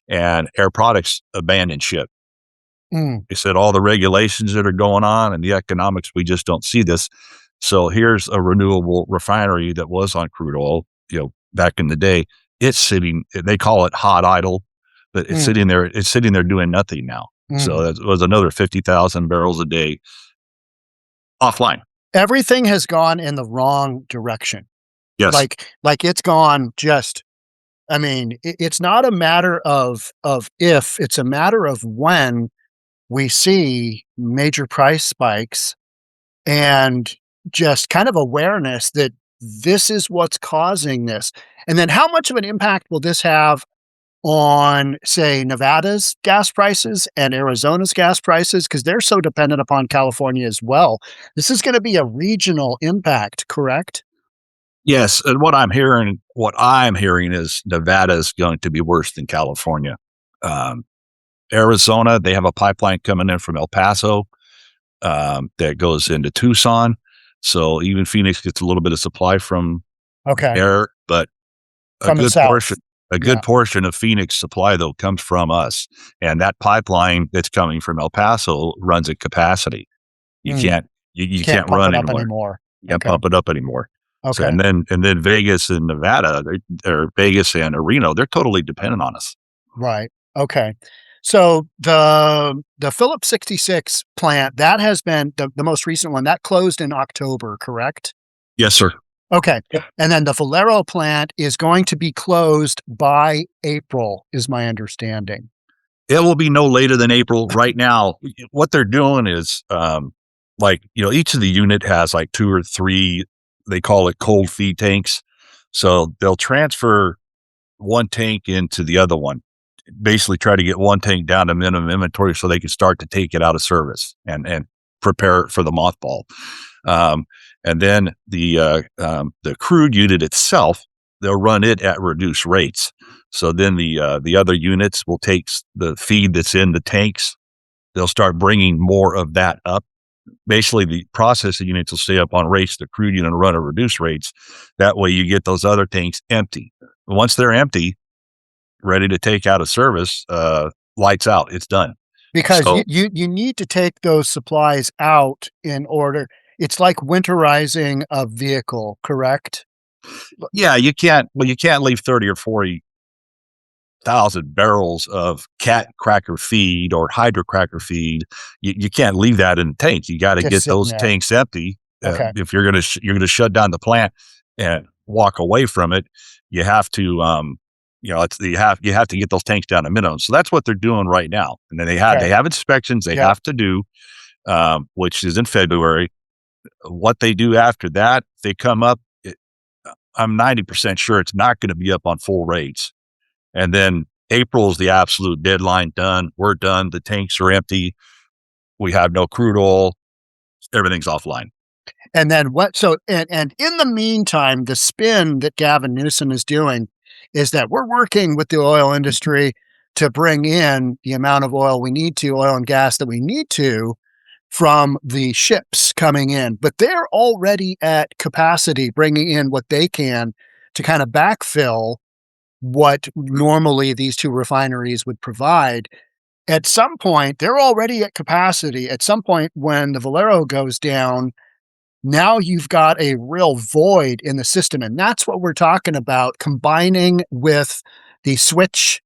Speaker 5: and Air Products abandoned ship. They said all the regulations that are going on and the economics, we just don't see this. So here's a renewable refinery that was on crude oil, back in the day. It's sitting, they call it hot idle, but it's sitting there doing nothing now. So that was another 50,000 barrels a day offline.
Speaker 4: Everything has gone in the wrong direction.
Speaker 5: Yes.
Speaker 4: Like it's gone it's not a matter of if, it's a matter of when we see major price spikes and just kind of awareness that this is what's causing this. And then how much of an impact will this have on, say, Nevada's gas prices and Arizona's gas prices? Because they're so dependent upon California as well. This is going to be a regional impact, correct?
Speaker 5: Yes. And what I'm hearing is Nevada is going to be worse than California. Arizona, they have a pipeline coming in from El Paso that goes into Tucson. So even Phoenix gets a little bit of supply from air, but a good portion of Phoenix supply, though, comes from us. And that pipeline that's coming from El Paso runs at capacity. You can't run anymore. You can't pump it up anymore.
Speaker 4: Okay.
Speaker 5: So, and then Vegas and Nevada, Vegas and Reno, they're totally dependent on us.
Speaker 4: Right. Okay. So the Phillips 66 plant, that has been the most recent one, that closed in October, correct?
Speaker 5: Yes, sir.
Speaker 4: Okay. And then the Valero plant is going to be closed by April, is my understanding.
Speaker 5: It will be no later than April. Right now, what they're doing is, each of the unit has like 2 or 3, they call it cold feed tanks. So they'll transfer one tank into the other one, basically try to get one tank down to minimum inventory so they can start to take it out of service and prepare it for the mothball. And then the crude unit itself, they'll run it at reduced rates. So then the other units will take the feed that's in the tanks. They'll start bringing more of that up. Basically, the processing units will stay up on rates. The crude unit will run at reduced rates. That way you get those other tanks empty. Once they're empty, ready to take out of service, lights out, it's done.
Speaker 4: Because
Speaker 5: So-
Speaker 4: you need to take those supplies out in order. It's like winterizing a vehicle, correct?
Speaker 5: Yeah, you can't leave 30 or 40,000 barrels of cat cracker feed or hydrocracker feed. You can't leave that in the tank. You got to
Speaker 4: Just
Speaker 5: get
Speaker 4: sitting
Speaker 5: those
Speaker 4: there.
Speaker 5: tanks empty.
Speaker 4: Okay.
Speaker 5: If you're going to shut down the plant and walk away from it, you have to, you have to get those tanks down to minimum. So that's what they're doing right now. And then they have inspections they have to do, which is in February. What they do after that, they come up, I'm 90% sure it's not going to be up on full rates. And then April is the absolute deadline. Done. We're done. The tanks are empty. We have no crude oil. Everything's offline.
Speaker 4: And then and in the meantime, the spin that Gavin Newsom is doing is that we're working with the oil industry to bring in the amount of oil and gas that we need to from the ships coming in. But they're already at capacity, bringing in what they can to kind of backfill what normally these 2 refineries would provide. At some point, they're already at capacity. At some point, when the Valero goes down, now you've got a real void in the system. And that's what we're talking about, combining with the switch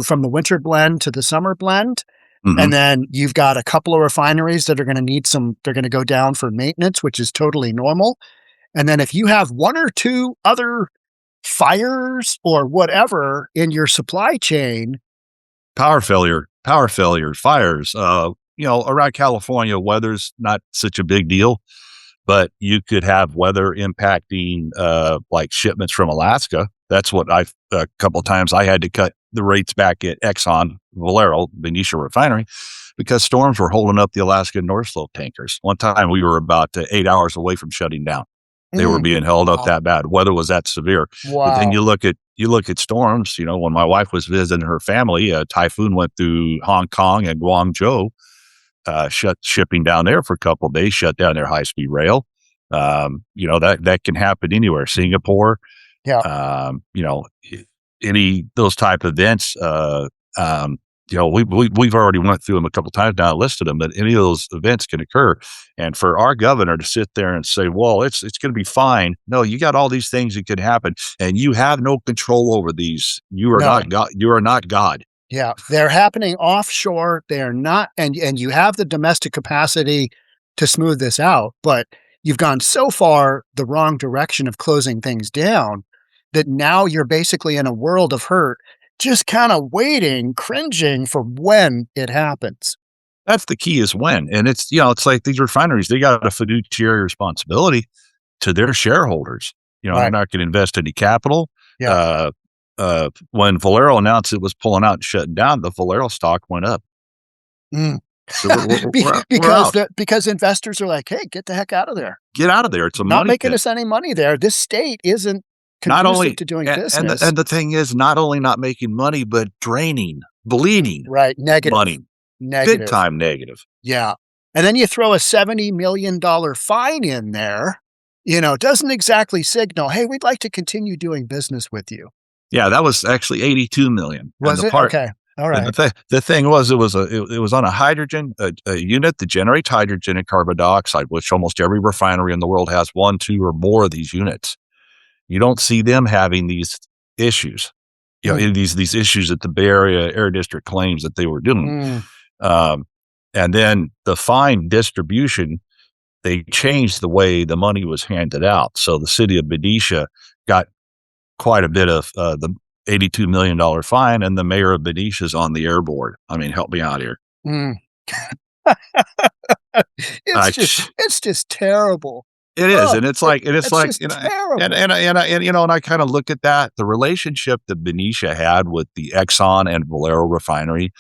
Speaker 4: from the winter blend to the summer blend.
Speaker 5: Mhm.
Speaker 4: And then you've got a couple of refineries that are going to they're going to go down for maintenance, which is totally normal. And then if you have 1 or 2 other fires or whatever in your supply chain,
Speaker 5: Power failures, fires. Around California, weather's not such a big deal, but you could have weather impacting like shipments from Alaska. That's what a couple of times I had to cut the rates back at Exxon Valero, Benicia Refinery, because storms were holding up the Alaska North Slope tankers. One time we were about 8 hours away from shutting down. They were being held up that bad. Weather was that severe.
Speaker 4: Wow.
Speaker 5: But then you look at storms. When my wife was visiting her family, a typhoon went through Hong Kong and Guangzhou, shut shipping down there for a couple of days, shut down their high-speed rail. That can happen anywhere. Singapore, any those type of events. We've already went through them a couple of times now, listed them, but any of those events can occur. And for our governor to sit there and say, well, it's going to be fine. No, you got all these things that could happen and you have no control over these. You are not God. You are not God.
Speaker 4: Yeah, they're happening offshore. They're not, and you have the domestic capacity to smooth this out, but you've gone so far the wrong direction of closing things down that now you're basically in a world of hurt, just kind of waiting, cringing for when it happens.
Speaker 5: That's the key, is when. And it's like these refineries, they got a fiduciary responsibility to their shareholders. They're not going to invest any capital.
Speaker 4: Yeah.
Speaker 5: When Valero announced it was pulling out and shutting down, the Valero stock went up. So we're out.
Speaker 4: Because investors are like, hey, get the heck out of there.
Speaker 5: Get out of there. It's a
Speaker 4: Not
Speaker 5: money
Speaker 4: making
Speaker 5: pit.
Speaker 4: us any money there. This state isn't
Speaker 5: Not only
Speaker 4: conducive to doing
Speaker 5: and
Speaker 4: business.
Speaker 5: the thing is, not only not making money, but draining, bleeding
Speaker 4: Right. Negative.
Speaker 5: money.
Speaker 4: Negative.
Speaker 5: Big time negative.
Speaker 4: Yeah. And then you throw a $70 million fine in there, doesn't exactly signal, hey, we'd like to continue doing business with you.
Speaker 5: Yeah, that was actually 82 million.
Speaker 4: Was it? Okay. All right.
Speaker 5: The thing was, it was on a hydrogen, a unit that generates hydrogen and carbon dioxide, which almost every refinery in the world has 1, 2, or more of these units. You don't see them having these issues. in these issues that the Bay Area Air District claims that they were doing. And then the fine distribution, they changed the way the money was handed out. So the city of Benicia got quite a bit of the $82 million fine, and the mayor of Benicia is on the air board. I mean, help me out here.
Speaker 4: It's just terrible.
Speaker 5: It is, and it's like,
Speaker 4: just
Speaker 5: you know,
Speaker 4: terrible.
Speaker 5: and I kind of look at that, the relationship that Benicia had with the Exxon and Valero refinery.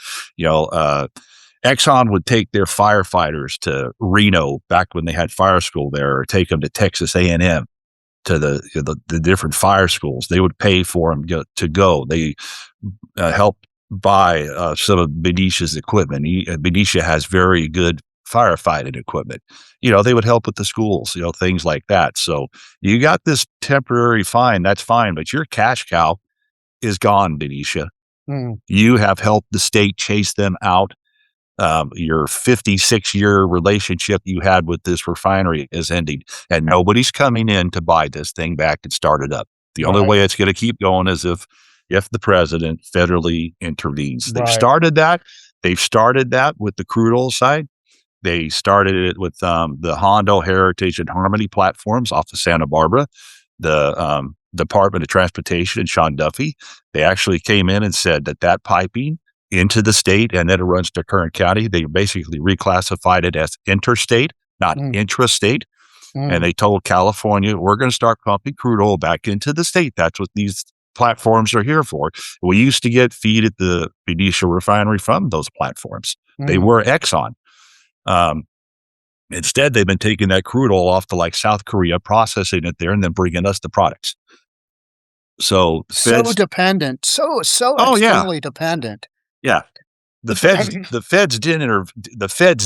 Speaker 5: Exxon would take their firefighters to Reno back when they had fire school there, or take them to Texas A&M to the different fire schools. They would pay for them to go. They helped buy some of Benicia's equipment. Benicia has very good firefighting equipment. They would help with the schools, things like that. So you got this temporary fine, that's fine, but your cash cow is gone, Benicia. You have helped the state chase them out. Your 56-year relationship you had with this refinery is ending, and nobody's coming in to buy this thing back and start it up. The only way it's going to keep going is if the president federally intervenes. They've started that. They've started that with the crude oil side. They started it with the Hondo, Heritage, and Harmony platforms off of Santa Barbara. The Department of Transportation and Sean Duffy, they actually came in and said that piping into the state, and then it runs to Kern County. They basically reclassified it as interstate, not intrastate. And they told California, we're going to start pumping crude oil back into the state. That's what these platforms are here for. We used to get feed at the Benicia refinery from those platforms. They were Exxon. Instead, they've been taking that crude oil off to like South Korea, processing it there, and then bringing us the products. So
Speaker 4: dependent, so extremely dependent.
Speaker 5: Yeah, the feds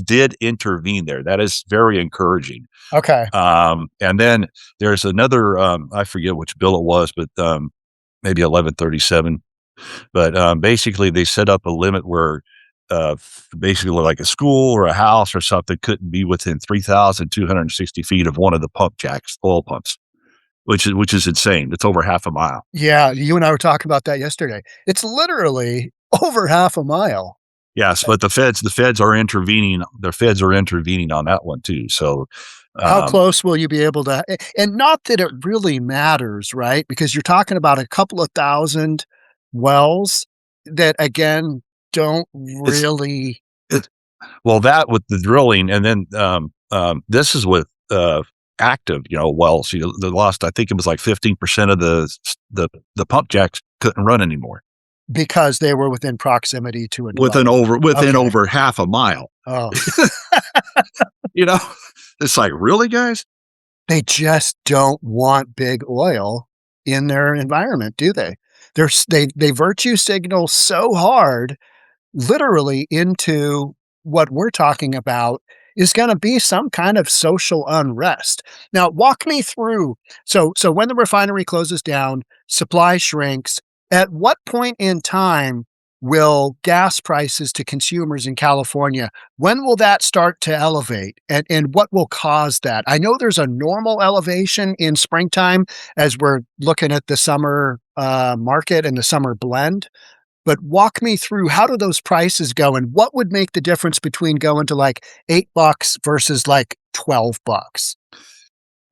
Speaker 5: did intervene there. That is very encouraging.
Speaker 4: Okay.
Speaker 5: And then there's another, I forget which bill it was, but maybe 1137. But basically, they set up a limit where basically like a school or a house or something couldn't be within 3,260 feet of one of the oil pumps, which is insane. It's over half a mile.
Speaker 4: Yeah, you and I were talking about that yesterday. It's literally over half a mile.
Speaker 5: Yes, but the feds are intervening. The feds are intervening on that one too. So
Speaker 4: how close will you be able to, and not that it really matters, right? Because you're talking about a couple of thousand wells that, again, don't really.
Speaker 5: Well, that with the drilling, and then this is with active, wells. They lost, I think it was like 15% of the pump jacks couldn't run anymore.
Speaker 4: Because they were within proximity to it.
Speaker 5: Within over half a mile. Oh. It's like, really, guys?
Speaker 4: They just don't want big oil in their environment, do they? They virtue signal so hard, literally, into what we're talking about is going to be some kind of social unrest. Now, walk me through. So when the refinery closes down, supply shrinks. At what point in time will gas prices to consumers in California, when will that start to elevate? And what will cause that? I know there's a normal elevation in springtime as we're looking at the summer market and the summer blend. But walk me through, how do those prices go, and what would make the difference between going to like $8 versus like $12?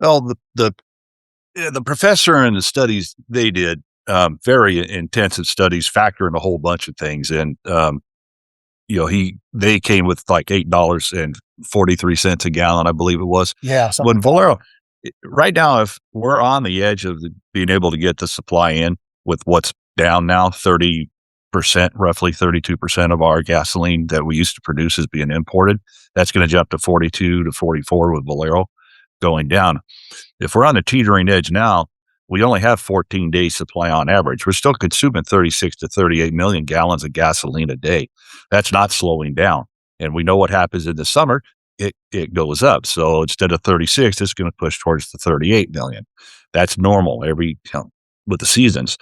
Speaker 5: Well, the professor and the studies they did, very intensive studies, factor in a whole bunch of things. And, they came with like $8.43 a gallon, I believe it was.
Speaker 4: Yeah.
Speaker 5: When Valero, right now, if we're on the edge of being able to get the supply in with what's down now, 30%, roughly 32% of our gasoline that we used to produce is being imported. That's going to jump to 42 to 44 with Valero going down. If we're on the teetering edge now, we only have 14 days supply on average. We're still consuming 36 to 38 million gallons of gasoline a day. That's not slowing down. And we know what happens in the summer. It goes up. So instead of 36, it's going to push towards the 38 million. That's normal with the seasons.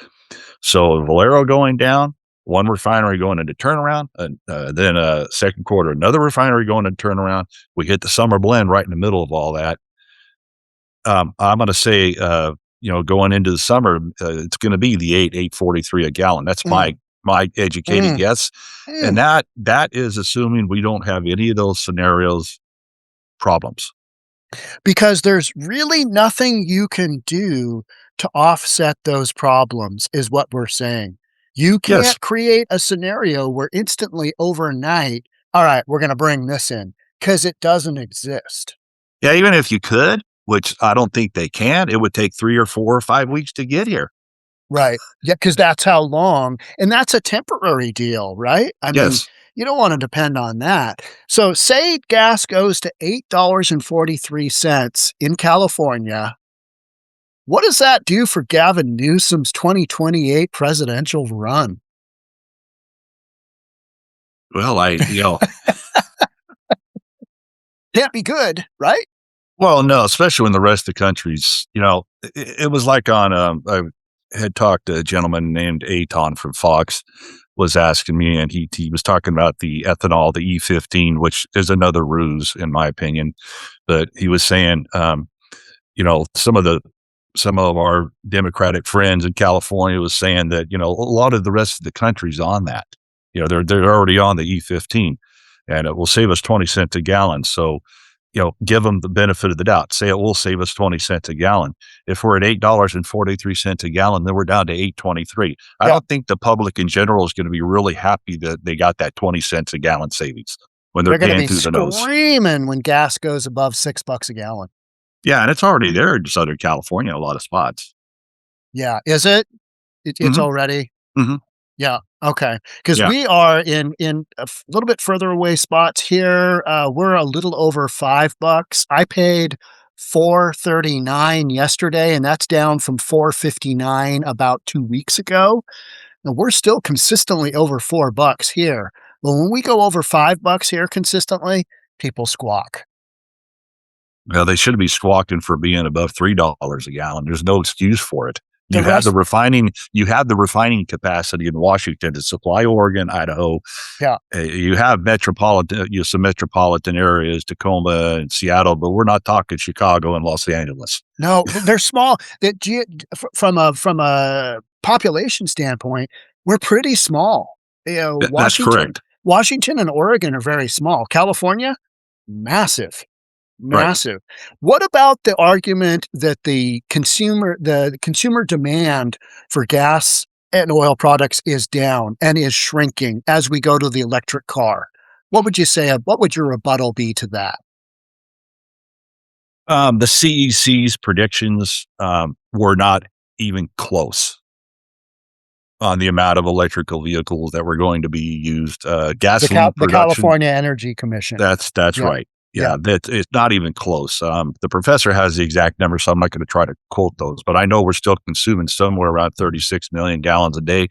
Speaker 5: So Valero going down, one refinery going into turnaround, and then second quarter, another refinery going into turnaround. We hit the summer blend right in the middle of all that. I'm going to say, going into the summer, it's going to be the 8.43 a gallon. That's my educated guess. And that is assuming we don't have any of those scenarios problems.
Speaker 4: Because there's really nothing you can do to offset those problems, is what we're saying. You can't
Speaker 5: Yes.
Speaker 4: create a scenario where instantly overnight, all right, we're going to bring this in, because it doesn't exist.
Speaker 5: Yeah, even if you could, which I don't think they can, it would take 3 or 4 or 5 weeks to get here.
Speaker 4: Right. Yeah, because that's how long, and that's a temporary deal, right? I mean,
Speaker 5: Yes.
Speaker 4: you don't want to depend on that. So say gas goes to $8.43 in California. What does that do for Gavin Newsom's 2028 presidential run?
Speaker 5: Well,
Speaker 4: Can't be good, right?
Speaker 5: well, no, especially when the rest of the country's, it was like I had talked to a gentleman named 𝗤𝗏𝗠𝗠 from Fox was asking me, and he was talking about the ethanol, the E15, which is another ruse in my opinion. But he was saying, some of our Democratic friends in California was saying that, a lot of the rest of the country's on that. They're already on the E15, and it will save us 20 cents a gallon. So, give them the benefit of the doubt. Say it will save us 20 cents a gallon. If we're at $8.43 a gallon, then we're down to $8.23. I don't think the public in general is going to be really happy that they got that 20 cents a gallon savings when they're paying through the nose.
Speaker 4: Screaming when gas goes above $6 a gallon.
Speaker 5: Yeah, and it's already there in Southern California, a lot of spots.
Speaker 4: Yeah, is it? It's already?
Speaker 5: Mm-hmm.
Speaker 4: Yeah. Okay. Because we are in a little bit further away spots here. We're a little over $5. I paid $4.39 yesterday, and that's down from $4.59 about 2 weeks ago. Now we're still consistently over $4 here. But when we go over $5 here consistently, people squawk.
Speaker 5: Well, they should be squawking for being above $3 a gallon. There's no excuse for it. You have the refining capacity in Washington to supply Oregon, Idaho.
Speaker 4: Yeah.
Speaker 5: You have some metropolitan areas, Tacoma and Seattle, but we're not talking Chicago and Los Angeles.
Speaker 4: No, they're small. From a population standpoint, we're pretty small.
Speaker 5: That's correct.
Speaker 4: Washington and Oregon are very small. California, massive. Massive. Right. What about the argument that the consumer demand for gas and oil products is down and is shrinking as we go to the electric car? What would you say? What would your rebuttal be to that?
Speaker 5: The CEC's predictions were not even close on the amount of electrical vehicles that were going to be used. Gasoline
Speaker 4: the California Energy Commission.
Speaker 5: That's right. Yeah, that it's not even close. The professor has the exact number, so I'm not going to try to quote those, but I know we're still consuming somewhere around 36 million gallons a day.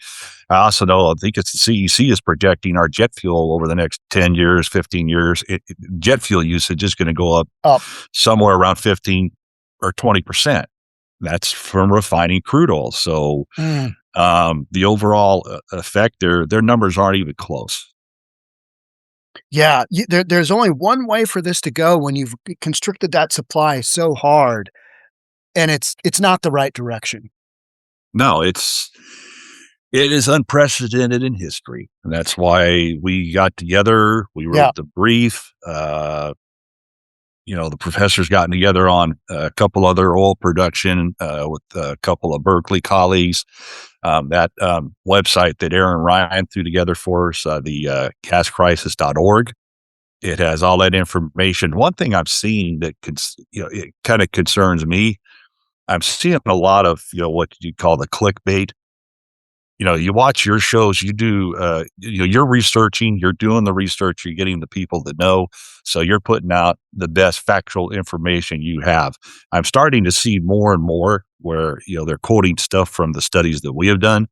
Speaker 5: I also know, I think it's the CEC is projecting our jet fuel over the next 10 years, 15 years. Jet fuel usage is going to go up somewhere around 15 or 20%. That's from refining crude oil. So the overall effect, their numbers aren't even close.
Speaker 4: Yeah, there's only one way for this to go when you've constricted that supply so hard, and it's not the right direction.
Speaker 5: No, it is unprecedented in history, and that's why we got together. We wrote the brief. The professors gotten together on a couple other oil production with a couple of Berkeley colleagues. That website that Aaron Ryan threw together for us, the gascrisis.org. It has all that information. One thing I'm seeing that it kind of concerns me, I'm seeing a lot of, what you call the clickbait. You watch your shows, you do, you're researching, you're doing the research, you're getting the people that know. So you're putting out the best factual information you have. I'm starting to see more and more where, they're quoting stuff from the studies that we have done.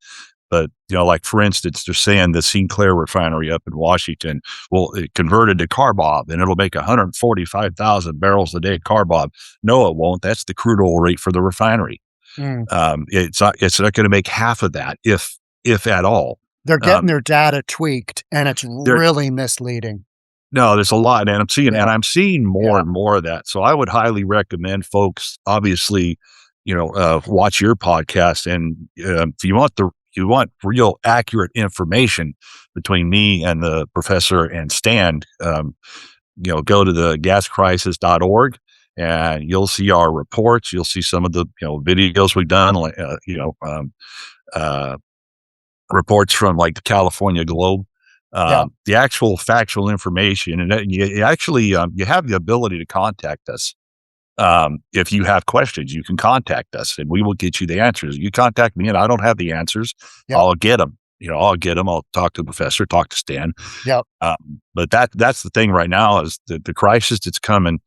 Speaker 5: But, like for instance, they're saying the Sinclair refinery up in Washington, it converted to CARBOB and it'll make 145,000 barrels a day CARBOB. No, it won't. That's the crude oil rate for the refinery. It's not going to make half of that, if at all.
Speaker 4: They're getting their data tweaked, and it's really misleading.
Speaker 5: No, there's a lot, and I'm seeing more and more of that. So I would highly recommend folks, obviously, watch your podcast. And if you want real accurate information between me and the professor and Stan, go to the gascrisis.org and you'll see our reports. You'll see some of the videos we've done, reports from like the California Globe, the actual factual information. And you actually you have the ability to contact us. If you have questions, you can contact us and we will get you the answers. You contact me and I don't have the answers. I'll get them. I'll get them. I'll talk to the professor, talk to Stan. But that's the thing right now is the crisis that's coming.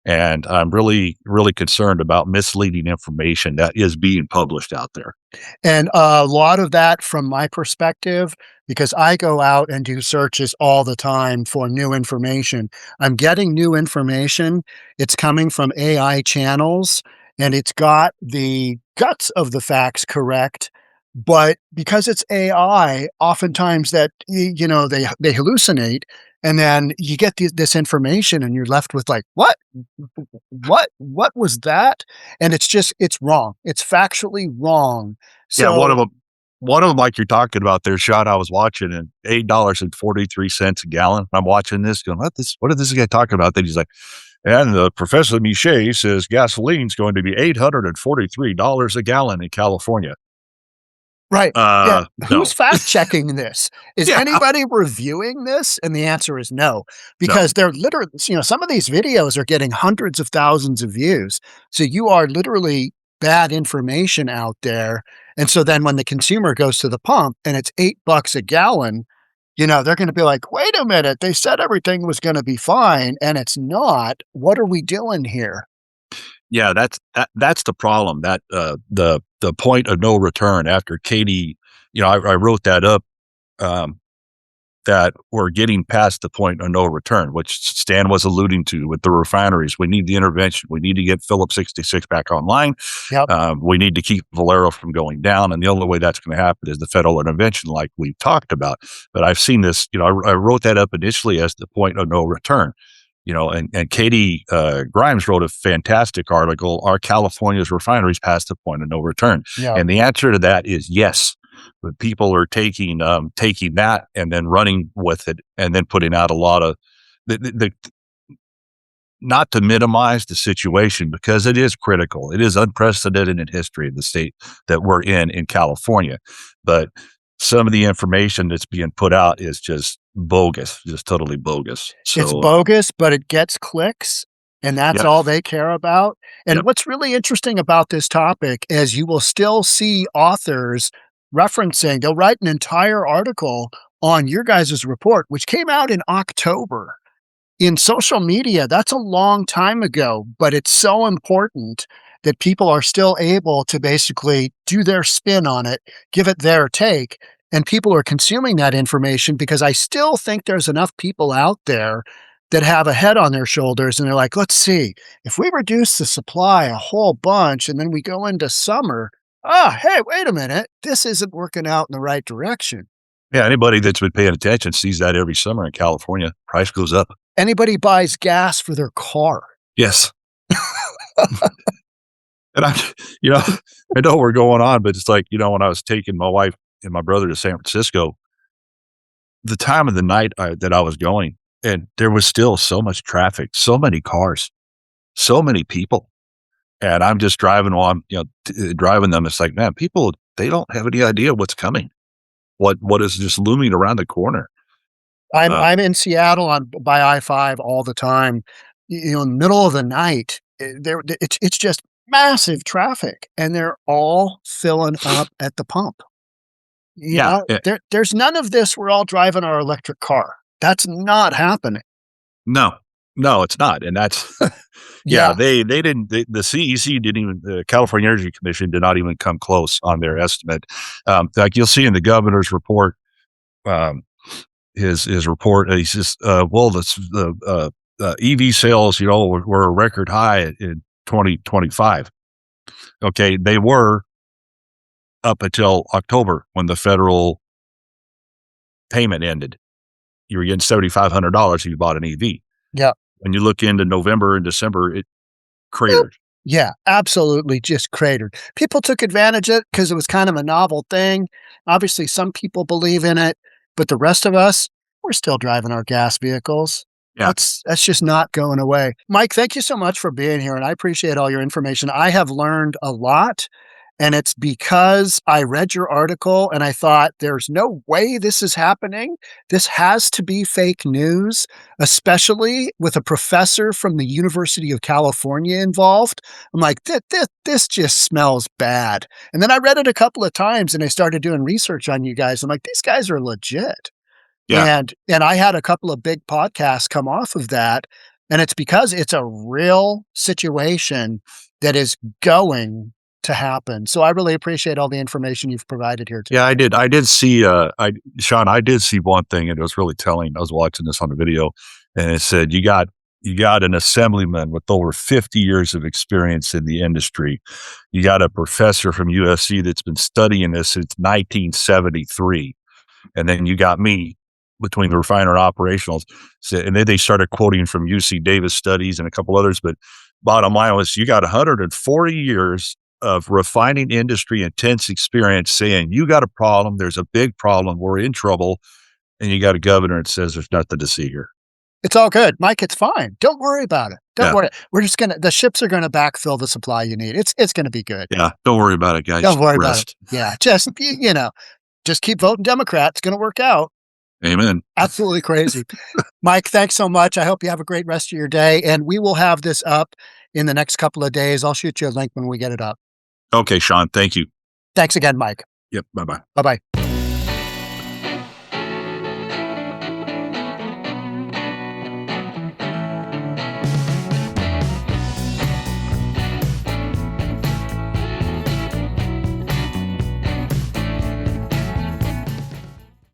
Speaker 5: And I'm really, really concerned about misleading information that is being published out there.
Speaker 4: And a lot of that, from my perspective, because I go out and do searches all the time for new information, I'm getting new information. It's coming from AI channels and it's got the guts of the facts correct. But because it's AI, oftentimes that, they hallucinate. And then you get this information and you're left with like, what was that? And it's wrong. It's factually wrong. So
Speaker 5: one of them, like you're talking about there, Sean, I was watching, and $8.43 a gallon. I'm watching this going, what is this guy talking about? Then he's like, and Professor ภิche岱says gasoline's going to be $843 a gallon in California.
Speaker 4: Right. Who's fact checking this? Is anybody reviewing this? And the answer is no, because they're literally, some of these videos are getting hundreds of thousands of views. So you are literally bad information out there. And so then when the consumer goes to the pump and it's $8 a gallon, they're going to be like, wait a minute, they said everything was going to be fine and it's not. What are we doing here?
Speaker 5: Yeah, that's the problem. That the point of no return after Katie, I wrote that up, that we're getting past the point of no return, which Stan was alluding to with the refineries. We need the intervention. We need to get Phillips 66 back online. We need to keep Valero from going down. And the only way that's going to happen is the federal intervention like we've talked about. But I've seen this, I wrote that up initially as the point of no return. And Katie Grimes wrote a fantastic article, Are California's Refineries Past the Point of No Return? And the answer to that is yes. But people are taking that and then running with it and then putting out a lot of not to minimize the situation, because it is critical. It is unprecedented in history of the state that we're in California. But some of the information that's being put out is just bogus, just totally bogus. So,
Speaker 4: it's bogus, but it gets clicks, and that's all they care about. And what's really interesting about this topic is you will still see authors referencing, they'll write an entire article on your guys' report, which came out in October. In social media, that's a long time ago, but it's so important that people are still able to basically do their spin on it, give it their take, and people are consuming that information, because I still think there's enough people out there that have a head on their shoulders and they're like, let's see, if we reduce the supply a whole bunch and then we go into summer, hey, wait a minute, this isn't working out in the right direction.
Speaker 5: Yeah, anybody that's been paying attention sees that every summer in California, price goes up.
Speaker 4: Anybody buys gas for their car.
Speaker 5: Yes. And I know we're going on, but it's like, when I was taking my wife and my brother to San Francisco, the time of the night that I was going, and there was still so much traffic, so many cars, so many people. And I'm just driving while I'm, driving them. It's like, man, people, they don't have any idea what's coming. What is just looming around the corner.
Speaker 4: I'm in Seattle by I-5 all the time. In the middle of the night, it's just massive traffic, and they're all filling up at the pump. There's none of this. We're all driving our electric car. That's not happening.
Speaker 5: No, it's not. And that's, they didn't, the CEC didn't even, the California Energy Commission did not even come close on their estimate. Like you'll see in the governor's report, his report, he says, the EV sales, were a record high in 2025. Okay. They were up until October when the federal payment ended. You were getting $7,500 if you bought an EV.
Speaker 4: Yeah.
Speaker 5: When you look into November and December, it cratered.
Speaker 4: Yeah, absolutely just cratered. People took advantage of it because it was kind of a novel thing. Obviously, some people believe in it, but the rest of us, we're still driving our gas vehicles.
Speaker 5: Yeah.
Speaker 4: That's just not going away. Mike, thank you so much for being here, and I appreciate all your information. I have learned a lot, and it's because I read your article and I thought, there's no way this is happening. This has to be fake news, especially with a professor from the University of California involved. I'm like, this just smells bad. And then I read it a couple of times and I started doing research on you guys. I'm like, these guys are legit.
Speaker 5: Yeah.
Speaker 4: And I had a couple of big podcasts come off of that, and it's because it's a real situation that is going to happen. So I really appreciate all the information you've provided here today.
Speaker 5: Yeah, I did see, Sean, I did see one thing, and it was really telling. I was watching this on the video, and it said, you got an assemblyman with over 50 years of experience in the industry. You got a professor from USC that's been studying this since 1973. And then you got me between the refiner and operationals. So, and then they started quoting from UC Davis studies and a couple others. But bottom line was, you got 140 years of refining industry intense experience saying, you got a problem, there's a big problem, we're in trouble. And you got a governor that says there's nothing to see here.
Speaker 4: It's all good, Mike. It's fine. Don't worry about it. Don't
Speaker 5: Yeah.
Speaker 4: worry. We're just the ships are gonna backfill the supply you need. It's gonna be good.
Speaker 5: Yeah, don't worry about it, guys.
Speaker 4: Don't worry
Speaker 5: Rest.
Speaker 4: about it. Yeah, just just keep voting Democrat. It's gonna work out.
Speaker 5: Amen.
Speaker 4: Absolutely crazy. Mike, thanks so much. I hope you have a great rest of your day. And we will have this up in the next couple of days. I'll shoot you a link when we get it up.
Speaker 5: Okay, Sean, thank you.
Speaker 4: Thanks again, Mike.
Speaker 5: Yep, bye-bye.
Speaker 4: Bye-bye.